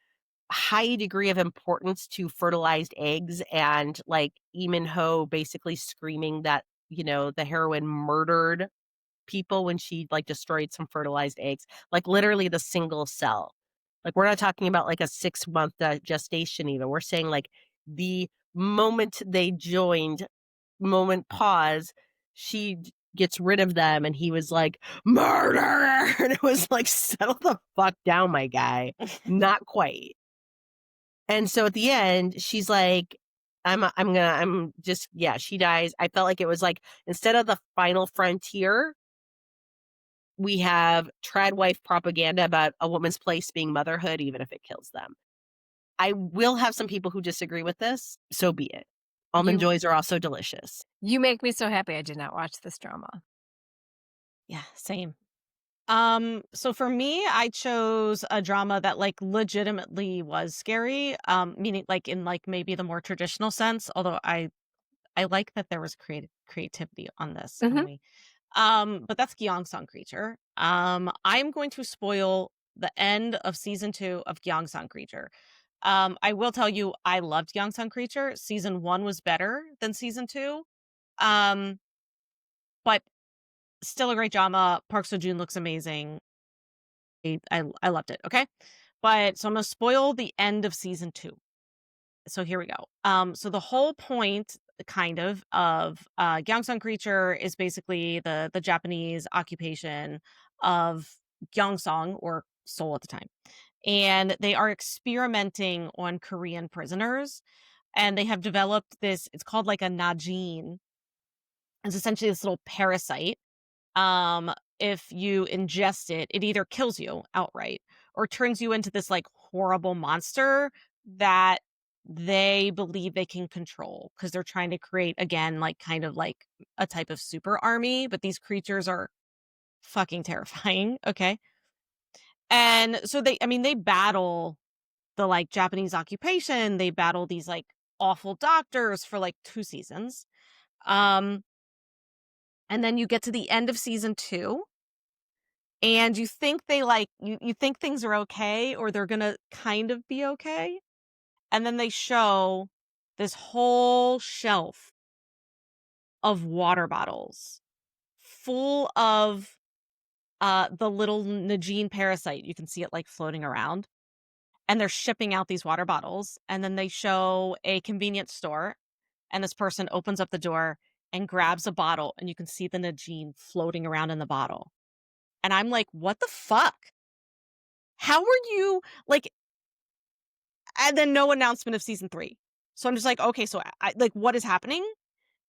Speaker 1: high degree of importance to fertilized eggs and like Lee Min Ho basically screaming that, the heroine murdered people when she like destroyed some fertilized eggs, like literally the single cell. Like we're not talking about like a 6-month gestation even. We're saying like the moment they joined, moment pause, gets rid of them and he was like, murder! And it was like, settle the fuck down, my guy. Not quite. And so at the end, she's like, I'm just yeah, she dies. I felt like it was like, instead of the final frontier, we have trad wife propaganda about a woman's place being motherhood, even if it kills them. I will have some people who disagree with this, so be it. Almond
Speaker 3: You
Speaker 1: Joys are also delicious.
Speaker 3: you make me so happy I did not watch this drama.
Speaker 2: Yeah, same. So for me, I chose a drama that like legitimately was scary. Meaning like in like maybe the more traditional sense, although I like that there was creativity on this
Speaker 3: Mhm.
Speaker 2: anyway. But that's Gyeongsang Creature. I'm going to spoil the end of season 2 of Gyeongsang Creature. I will tell you I loved Gyeongsang Creature. Season 1 was better than season 2. Um, but still a great drama. Park Seo-joon looks amazing. I loved it, okay? But so I'm gonna spoil the end of season 2. So here we go. So the whole point kind of Gyeongsang Creature is basically the Japanese occupation of Gyeongsang or Seoul at the time. And they are experimenting on Korean prisoners and they have developed this, it's called like a najin. It's essentially this little parasite. If you ingest it, it either kills you outright or turns you into this like horrible monster that they believe they can control because they're trying to create again like kind of like a type of super army, but these creatures are fucking terrifying. Okay. And so they, I mean, they battle the like Japanese occupation, they battle these like awful doctors for like 2 seasons. Um, and then you get to the end of season 2 and you think they like you think things are okay or they're gonna kind of be okay, and then they show this whole shelf of water bottles full of the little Najin parasite. You can see it like floating around, and they're shipping out these water bottles, and then they show a convenience store, and this person opens up the door and grabs a bottle, and you can see the Najin floating around in the bottle. And I'm like, what the fuck? How are you like, and then no announcement of season 3. So I'm just like, okay, so I like, what is happening?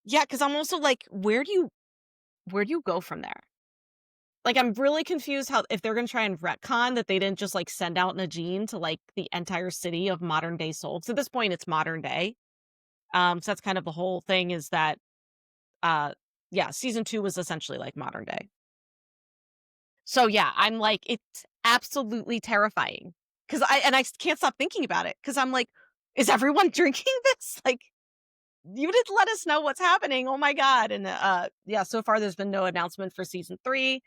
Speaker 2: Yeah, because I'm also like, where do you go from there? Like, I'm really confused how if they're gonna try and retcon that they didn't just like send out Najin to like the entire city of modern day Seoul. So at this point, it's modern day. So that's kind of the whole thing is that uh yeah, season 2 was essentially like modern day. So yeah, I'm like, it's absolutely terrifying. Cause I can't stop thinking about it. Cause I'm like, is everyone drinking this? Like, you didn't let us know what's happening. Oh my God. And yeah, so far there's been no announcement for season 3.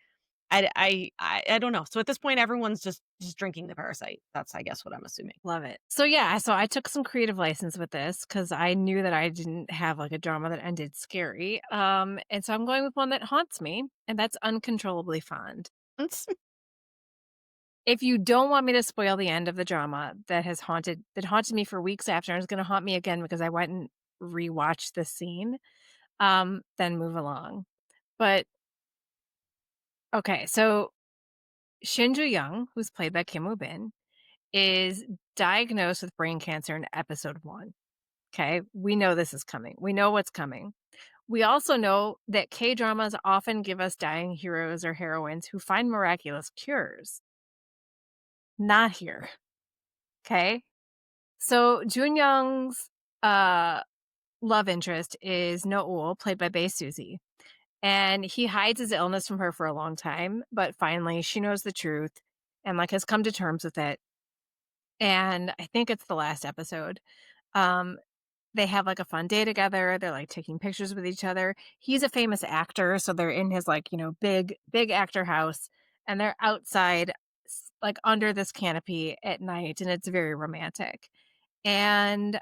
Speaker 2: I don't know. So at this point, everyone's just drinking the parasite. That's I guess what I'm assuming.
Speaker 3: Love it. So yeah, so I took some creative license with this because I knew that I didn't have like a drama that ended scary. And so I'm going with one that haunts me, and that's Uncontrollably Fond.
Speaker 2: It's
Speaker 3: If you don't want me to spoil the end of the drama that haunted me for weeks after and is gonna haunt me again because I went and rewatched the scene, then move along. But okay, so Shin Joo-young, who's played by Kim Woo-bin, is diagnosed with brain cancer in episode 1. Okay, we know this is coming. We know what's coming. We also know that K-dramas often give us dying heroes or heroines who find miraculous cures. Not here. Okay? So Young's uh love interest is Noel, played by Bae Suzy. And he hides his illness from her for a long time, but finally she knows the truth and like has come to terms with it. And I think it's the last episode. Um, they have like a fun day together. They're like taking pictures with each other. He's a famous actor, so they're in his like, big actor house and they're outside like under this canopy at night and it's very romantic. And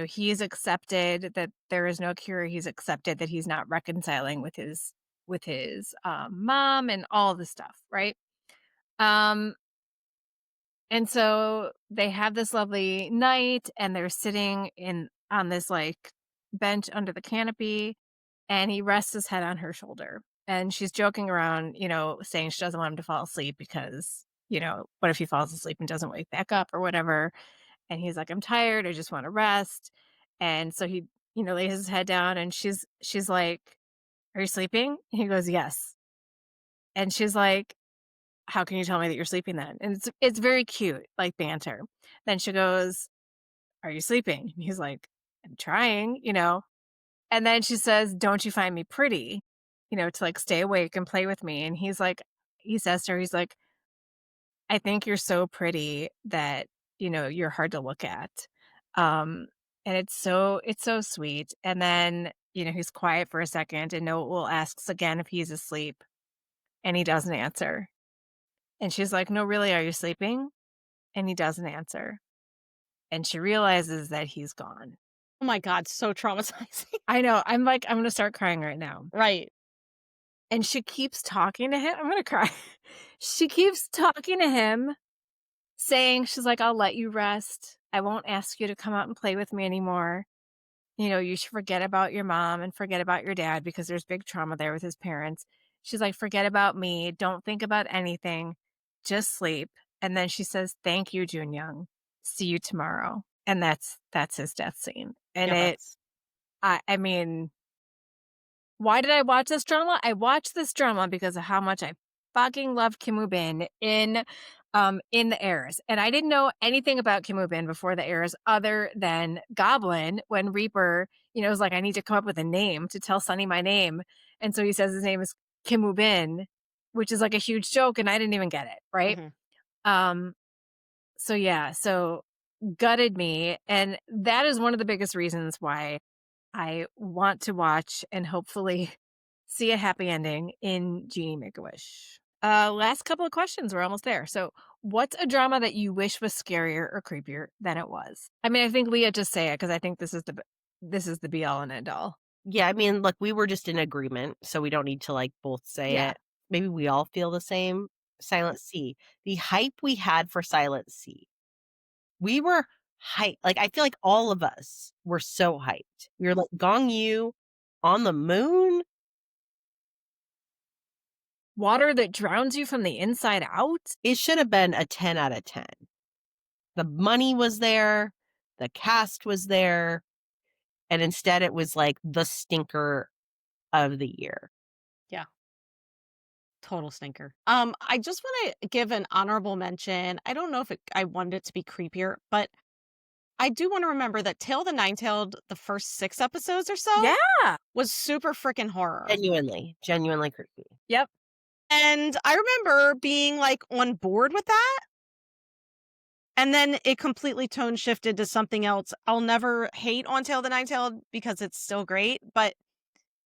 Speaker 3: he's accepted that there is no cure. He's accepted that he's not reconciling with his mom and all the stuff, right? Um and so they have this lovely night and they're sitting in on this like bench under the canopy and he rests his head on her shoulder. And she's joking around, saying she doesn't want him to fall asleep because, what if he falls asleep and doesn't wake back up or whatever? And he's like, I'm tired. I just want to rest. And so he, lays his head down and she's like, "Are you sleeping?" He goes, "Yes." And she's like, "How can you tell me that you're sleeping then?" And it's very cute, like banter. Then she goes, "Are you sleeping?" And he's like, "I'm trying." And then she says, "Don't you find me pretty?" To like stay awake and play with me. And he says to her, he's like, "I think you're so pretty that, you're hard to look at." Um, and it's so sweet. And then, he's quiet for a second and Noah will asks again if he's asleep and he doesn't answer. And she's like, "No, really, are you sleeping?" And he doesn't answer. And she realizes that he's gone.
Speaker 2: Oh my god, so traumatizing.
Speaker 3: I know. I'm like, I'm gonna start crying right now.
Speaker 2: Right.
Speaker 3: And she keeps talking to him. I'm gonna cry. She keeps talking to him, saying, she's like, "I'll let you rest. I won't ask you to come out and play with me anymore. You should forget about your mom and forget about your dad because there's big trauma there with his parents." She's like, "Forget about me. Don't think about anything. Just sleep." And then she says, "Thank you, June Young. See you tomorrow." And that's his death scene. And
Speaker 2: Yeah, that's
Speaker 3: I mean, why did I watch this drama? I watched this drama because of how much I fucking love Kim Woo Bin in the Heirs. And I didn't know anything about Kim Woo Bin before the Heirs other than Goblin when Reaper, was like, "I need to come up with a name to tell Sunny my name." And so he says his name is Kim Woo Bin, which is like a huge joke, and I didn't even get it, right?
Speaker 2: mhm.
Speaker 3: Um, so yeah, so gutted me. And that is one of the biggest reasons why I want to watch and hopefully see a happy ending in Genie Make-A-Wish. Last couple of questions. We're almost there. So, what's a drama that you wish was scarier or creepier than it was? I mean, I think Leah just say it because I think this is the be all and end all.
Speaker 1: Yeah, I mean, look, we were just in agreement, so we don't need to, like, both say
Speaker 3: Yeah.
Speaker 1: it. Maybe we all feel the same. Silent C. The hype we had for Silent C. We were hyped. Like, I feel like all of us were so hyped. We were like, Gong Yu on the moon?
Speaker 3: Water that drowns you from the inside out?
Speaker 1: It should have been a 10 out of 10. The money was there, the cast was there, and instead it was like the stinker of the year.
Speaker 2: Yeah, total stinker. I just want to give an honorable mention. I don't know if I wanted it to be creepier, but I do want to remember that Tail the Nine-Tailed, the first 6 episodes or so,
Speaker 3: Yeah.
Speaker 2: was super freaking horror.
Speaker 1: Genuinely creepy.
Speaker 3: Yep.
Speaker 2: And I remember being like on board with that. And then it completely tone shifted to something else. I'll never hate on Tail the Nine-Tailed because it's still great, but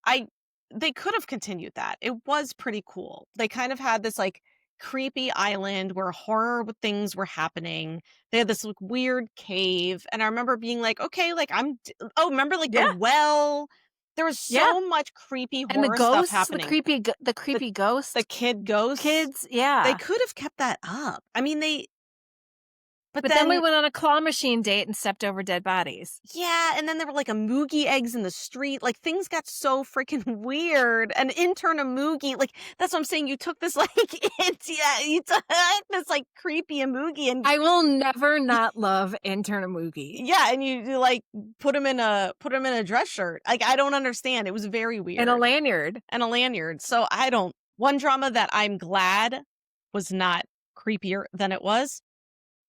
Speaker 2: I they could have continued that. It was pretty cool. They kind of had this like creepy island where horror things were happening. They had this like, weird cave, and I remember being like, okay, like oh, remember like the
Speaker 3: Yeah.
Speaker 2: well? There was
Speaker 3: Yeah.
Speaker 2: so much creepy
Speaker 3: And the
Speaker 2: horror stuff
Speaker 3: ghosts,
Speaker 2: happening.
Speaker 3: the creepy ghosts,
Speaker 2: The kid ghosts,
Speaker 3: kids,
Speaker 2: they
Speaker 3: yeah.
Speaker 2: could have kept that up. I mean, but
Speaker 3: But then we
Speaker 2: then
Speaker 3: went on a claw machine date and stepped over dead bodies.
Speaker 2: yeah, and then there were like a Moogie eggs in the street. Like things got so freaking weird. An intern a Moogie, like that's what I'm saying. You took this like you took this like creepy Moogie and
Speaker 3: I will never not love intern Amugi.
Speaker 2: yeah, and you like put him in a dress shirt. Like I don't understand. It was very weird.
Speaker 3: And a lanyard.
Speaker 2: And a lanyard. So I don't. One drama that I'm glad was not creepier than it was.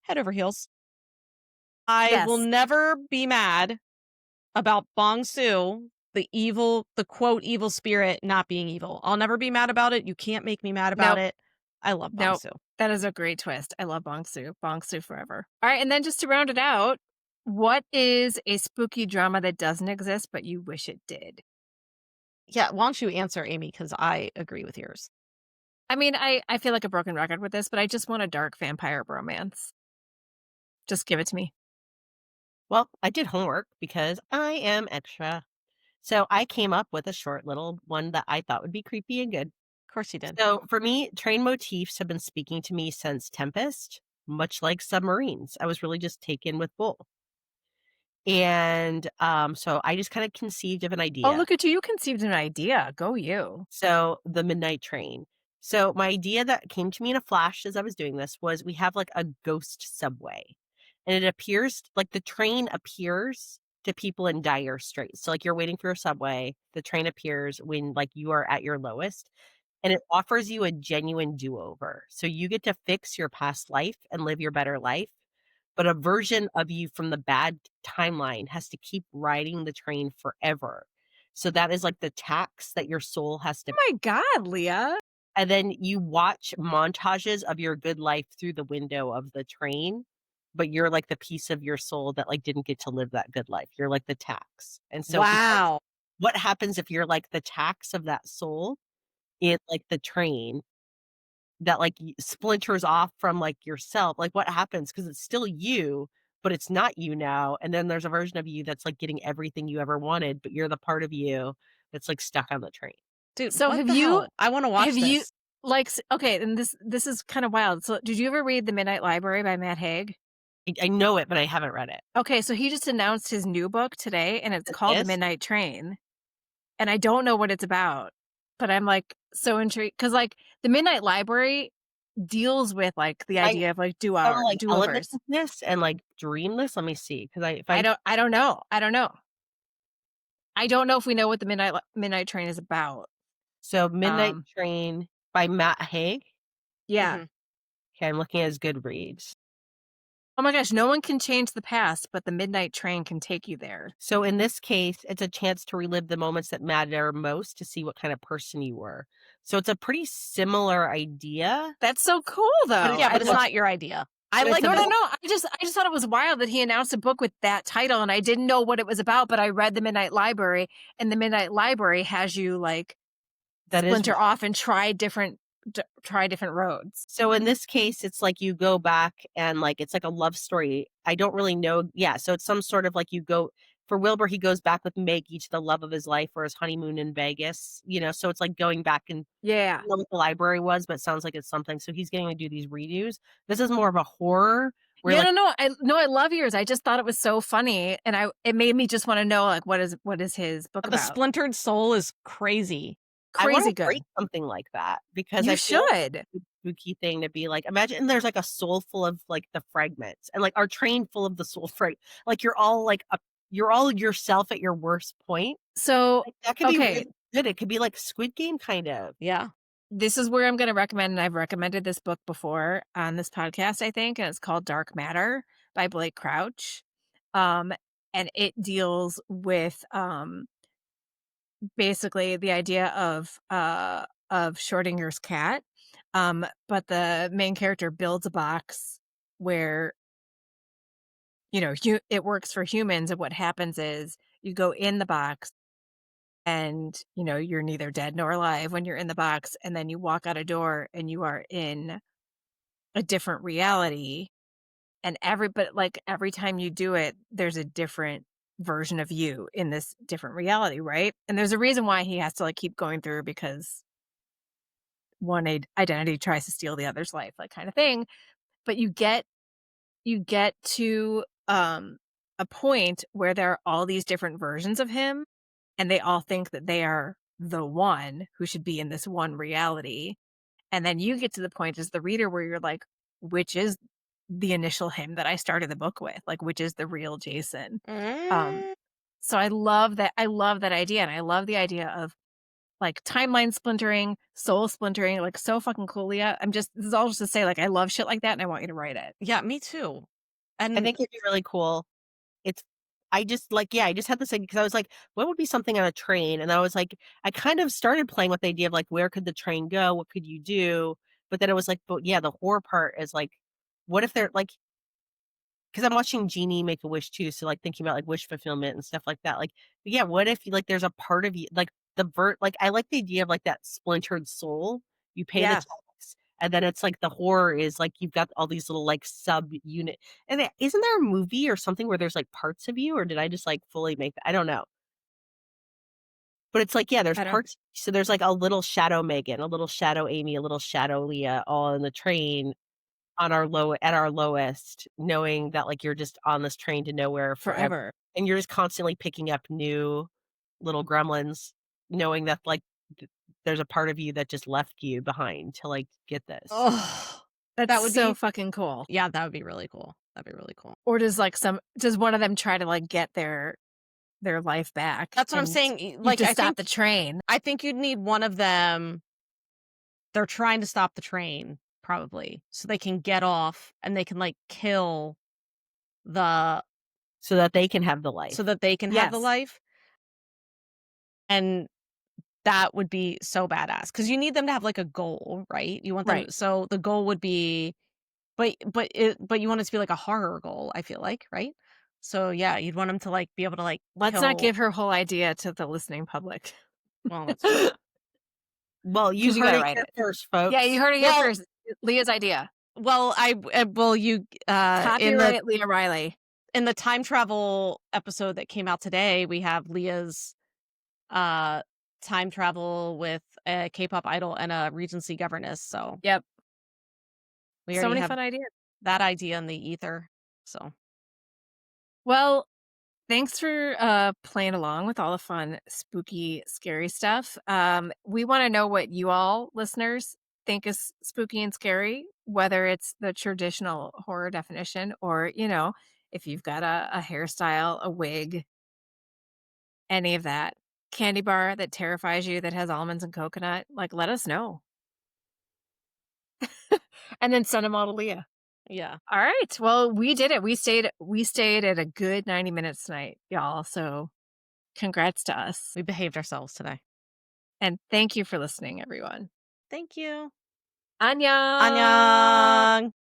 Speaker 2: Head over heels. I will
Speaker 3: Yes.
Speaker 2: never be mad about Bong Su, the quote evil spirit, not being evil. I'll never be mad about it. You can't make me mad about
Speaker 3: Nope.
Speaker 2: it. I love Bong
Speaker 3: Nope.
Speaker 2: Su.
Speaker 3: That is a great twist. I love Bong Su. Bong Su forever. All right. And then just to round it out, what is a spooky drama that doesn't exist but you wish it did?
Speaker 2: Yeah, why don't you answer, Amy? Because I agree with yours.
Speaker 3: I mean, I feel like a broken record with this, but I just want a dark vampire bromance. Just give it to me.
Speaker 1: Well, I did homework because I am extra. So I came up with a short little one that I thought would be creepy and good.
Speaker 2: Of course you did.
Speaker 1: So for me, train motifs have been speaking to me since Tempest, much like submarines. I was really just taken with Bull. And so I just kind of conceived of an
Speaker 3: Oh,
Speaker 1: idea.
Speaker 3: look at you. You conceived an idea. Go you.
Speaker 1: So the midnight train. So my idea that came to me in a flash as I was doing this was we have like a ghost subway. And it appears like the train appears to people in dire straits. So, like, you're waiting for your subway, the train appears when, like, you are at your lowest, and it offers you a genuine do-over. So you get to fix your past life and live your better life, but a version of you from the bad timeline has to keep riding the train forever. So that is, like, the tax that your soul has to.
Speaker 3: Oh my God, Leah.
Speaker 1: And then you watch montages of your good life through the window of the train, but you're like the piece of your soul that, like, didn't get to live that good life. You're like the tax. And so he's like,
Speaker 2: Wow.
Speaker 1: what happens if you're like the tax of that soul in, like, the train that, like, splinters off from, like, yourself? Like, what happens? Because it's still you, but it's not you now. And then there's a version of you that's, like, getting everything you ever wanted, but you're the part of you that's, like, stuck on the train.
Speaker 2: Dude,
Speaker 3: So
Speaker 2: what the hell? I wanna watch
Speaker 3: have you
Speaker 2: this.
Speaker 3: like okay, and this is kind of wild. So did you ever read The Midnight Library by Matt Haig?
Speaker 1: I know it, but I haven't read it.
Speaker 3: Okay, so he just announced his new book today, and it's
Speaker 1: It
Speaker 3: called The
Speaker 1: is?
Speaker 3: Midnight Train. And I don't know what it's about, but I'm, like, so intrigued because, like, The Midnight Library deals with, like, the
Speaker 1: I
Speaker 3: idea of, like,
Speaker 1: some, like,
Speaker 3: do-overs.
Speaker 1: elementlessness and, like, dreamless. Let me see, because I if I
Speaker 3: I don't know. I don't know. I don't know if we know what the Midnight Train is about.
Speaker 1: so Midnight
Speaker 3: Um,
Speaker 1: Train by Matt Haig.
Speaker 3: yeah.
Speaker 2: Mhm.
Speaker 1: Okay, I'm looking at his Goodreads.
Speaker 3: Oh my gosh, no one can change the past, but the Midnight Train can take you there.
Speaker 1: So in this case, it's a chance to relive the moments that matter most to see what kind of person you were. So it's a pretty similar idea,
Speaker 3: That's so cool,
Speaker 1: but
Speaker 3: though.
Speaker 1: it's
Speaker 2: Yeah, but it's
Speaker 1: about
Speaker 2: not your idea.
Speaker 3: I
Speaker 1: but it's
Speaker 3: like no, no,
Speaker 1: about
Speaker 3: no. I just thought it was wild that he announced a book with that title, and I didn't know what it was about. But I read the Midnight Library, and the Midnight Library has you like
Speaker 1: that is
Speaker 3: splinter off and try different roads.
Speaker 1: so in this case, it's like you go back and, like, it's like a love story. I don't really know. Yeah, so it's some sort of, like, you go for Wilbur, he goes back with Maggie to the love of his life for his honeymoon in Vegas, so it's like going back and I
Speaker 3: Yeah.
Speaker 1: don't know what the library was, but it sounds like it's something. So he's getting to do these redos. This is more of a horror where,
Speaker 3: Yeah,
Speaker 1: like,
Speaker 3: no, I love yours. I just thought it was so funny, and it made me just want to know like what is his book
Speaker 2: The
Speaker 3: about?
Speaker 2: splintered soul is crazy.
Speaker 1: I wanna
Speaker 3: Crazy good.
Speaker 1: break something like that because
Speaker 3: You
Speaker 1: I feel like
Speaker 3: should.
Speaker 1: it's a spooky thing to be like, imagine there's, like, a soul full of, like, the fragments and, like, our train full of the soul like, you're all, like, you're all yourself at your worst point.
Speaker 3: So,
Speaker 1: Like, that could be
Speaker 3: okay,
Speaker 1: really good. It could be like Squid Game kind of.
Speaker 2: Yeah.
Speaker 3: this is where I'm going to recommend, and I've recommended this book before on this podcast, I think, and it's called Dark Matter by Blake Crouch. Um, and it deals with basically the idea of Schrodinger's cat. But the main character builds a box where it works for humans, and what happens is you go in the box and you're neither dead nor alive when you're in the box, and then you walk out a door and you are in a different reality, and every time you do it there's a different version of you in this different reality, right? And there's a reason why he has to like keep going through, because one identity tries to steal the other's life, like kind of thing. But you get to a point where there are all these different versions of him, and they all think that they are the one who should be in this one reality. And then you get to the point as the reader where you're like, which is the initial him that I started the book with? Like, which is the real Jason? Um,
Speaker 2: Mm.
Speaker 3: so I love that. I love that idea. And I love the idea of like timeline splintering, soul splintering, like so fucking cool, Leah. This is all just to say, like, I love shit like that and I want you to write it.
Speaker 2: Yeah, me too.
Speaker 1: I
Speaker 2: And
Speaker 1: think it'd be really cool. It's I just, like, yeah, I just had this thing because I was like, what would be something on a train? And I was like, I kind of started playing with the idea of, like, where could the train go? What could you do? But then it was like, but yeah, the horror part is like, what if they're like, because I'm watching Genie make a wish too, so, like, thinking about, like, wish fulfillment and stuff like that, like, yeah, what if, like, there's a part of you, like, like, I like the idea of, like, that splintered soul, you pay the
Speaker 2: yeah.
Speaker 1: tax, and then it's, like, the horror is, like, you've got all these little, like, sub-unit and isn't there a movie or something where there's, like, parts of you, or did I just, like, fully make that? I don't know. But it's like, yeah, there's
Speaker 3: I don't.
Speaker 1: parts so there's, like, a little shadow Megan, a little shadow Amy, a little shadow Leah all in the train on our low at our lowest, knowing that, like, you're just on this train to nowhere forever,
Speaker 3: Forever.
Speaker 1: and you're just constantly picking up new little gremlins, knowing that, like, there's a part of you that just left you behind to, like, get this.
Speaker 2: Oh,
Speaker 3: That's
Speaker 2: that would
Speaker 3: so
Speaker 2: be
Speaker 3: fucking cool.
Speaker 2: yeah, that would be really cool. That'd be really cool.
Speaker 3: Or does one of them try to like get their life back.
Speaker 2: That's what I'm
Speaker 3: and
Speaker 2: saying.
Speaker 3: You have
Speaker 2: Like,
Speaker 3: to stop the train.
Speaker 2: I think you'd need one of them. They're trying to stop the train, probably, so they can get off and they can like kill the
Speaker 1: So that they can have the life.
Speaker 2: so that they can have the
Speaker 3: Yes.
Speaker 2: life. And that would be so badass because you need them to have like a goal, right? You want them,
Speaker 3: Right.
Speaker 2: so the goal would be, but you want it to be like a horror goal. I feel like, right? So yeah, you'd want them to like be able to like
Speaker 3: Let's not
Speaker 2: kill.
Speaker 3: give her whole idea to the listening public.
Speaker 2: Well, that's true.
Speaker 1: Well, you
Speaker 3: 'Cause you
Speaker 1: heard
Speaker 3: gotta
Speaker 1: it
Speaker 3: write
Speaker 1: here
Speaker 3: it.
Speaker 1: first,
Speaker 3: Yeah, you
Speaker 1: folks.
Speaker 3: heard it here
Speaker 2: Well,
Speaker 3: first. Leah's idea.
Speaker 2: well, you
Speaker 3: Copyright Leah Riley.
Speaker 2: in the time travel episode that came out today, we have Leah's uh time travel with a K-pop idol and a Regency governess. So
Speaker 3: Yep.
Speaker 2: we
Speaker 3: So
Speaker 2: already
Speaker 3: many
Speaker 2: have
Speaker 3: fun ideas.
Speaker 2: that idea in the ether. So
Speaker 3: Well, thanks for playing along with all the fun, spooky, scary stuff. We want to know what you all listeners think is spooky and scary, whether it's the traditional horror definition or, if you've got a hairstyle, a wig, any of that. Candy bar that terrifies you that has almonds and coconut, like let us know. And then send them all to Leah.
Speaker 2: yeah,
Speaker 3: All right. Well, we did it. We stayed at a good 90 minutes tonight, y'all. So congrats to us.
Speaker 2: we behaved ourselves today.
Speaker 3: And thank you for listening, everyone.
Speaker 2: Thank you.
Speaker 3: Annyeong!
Speaker 2: Annyeong.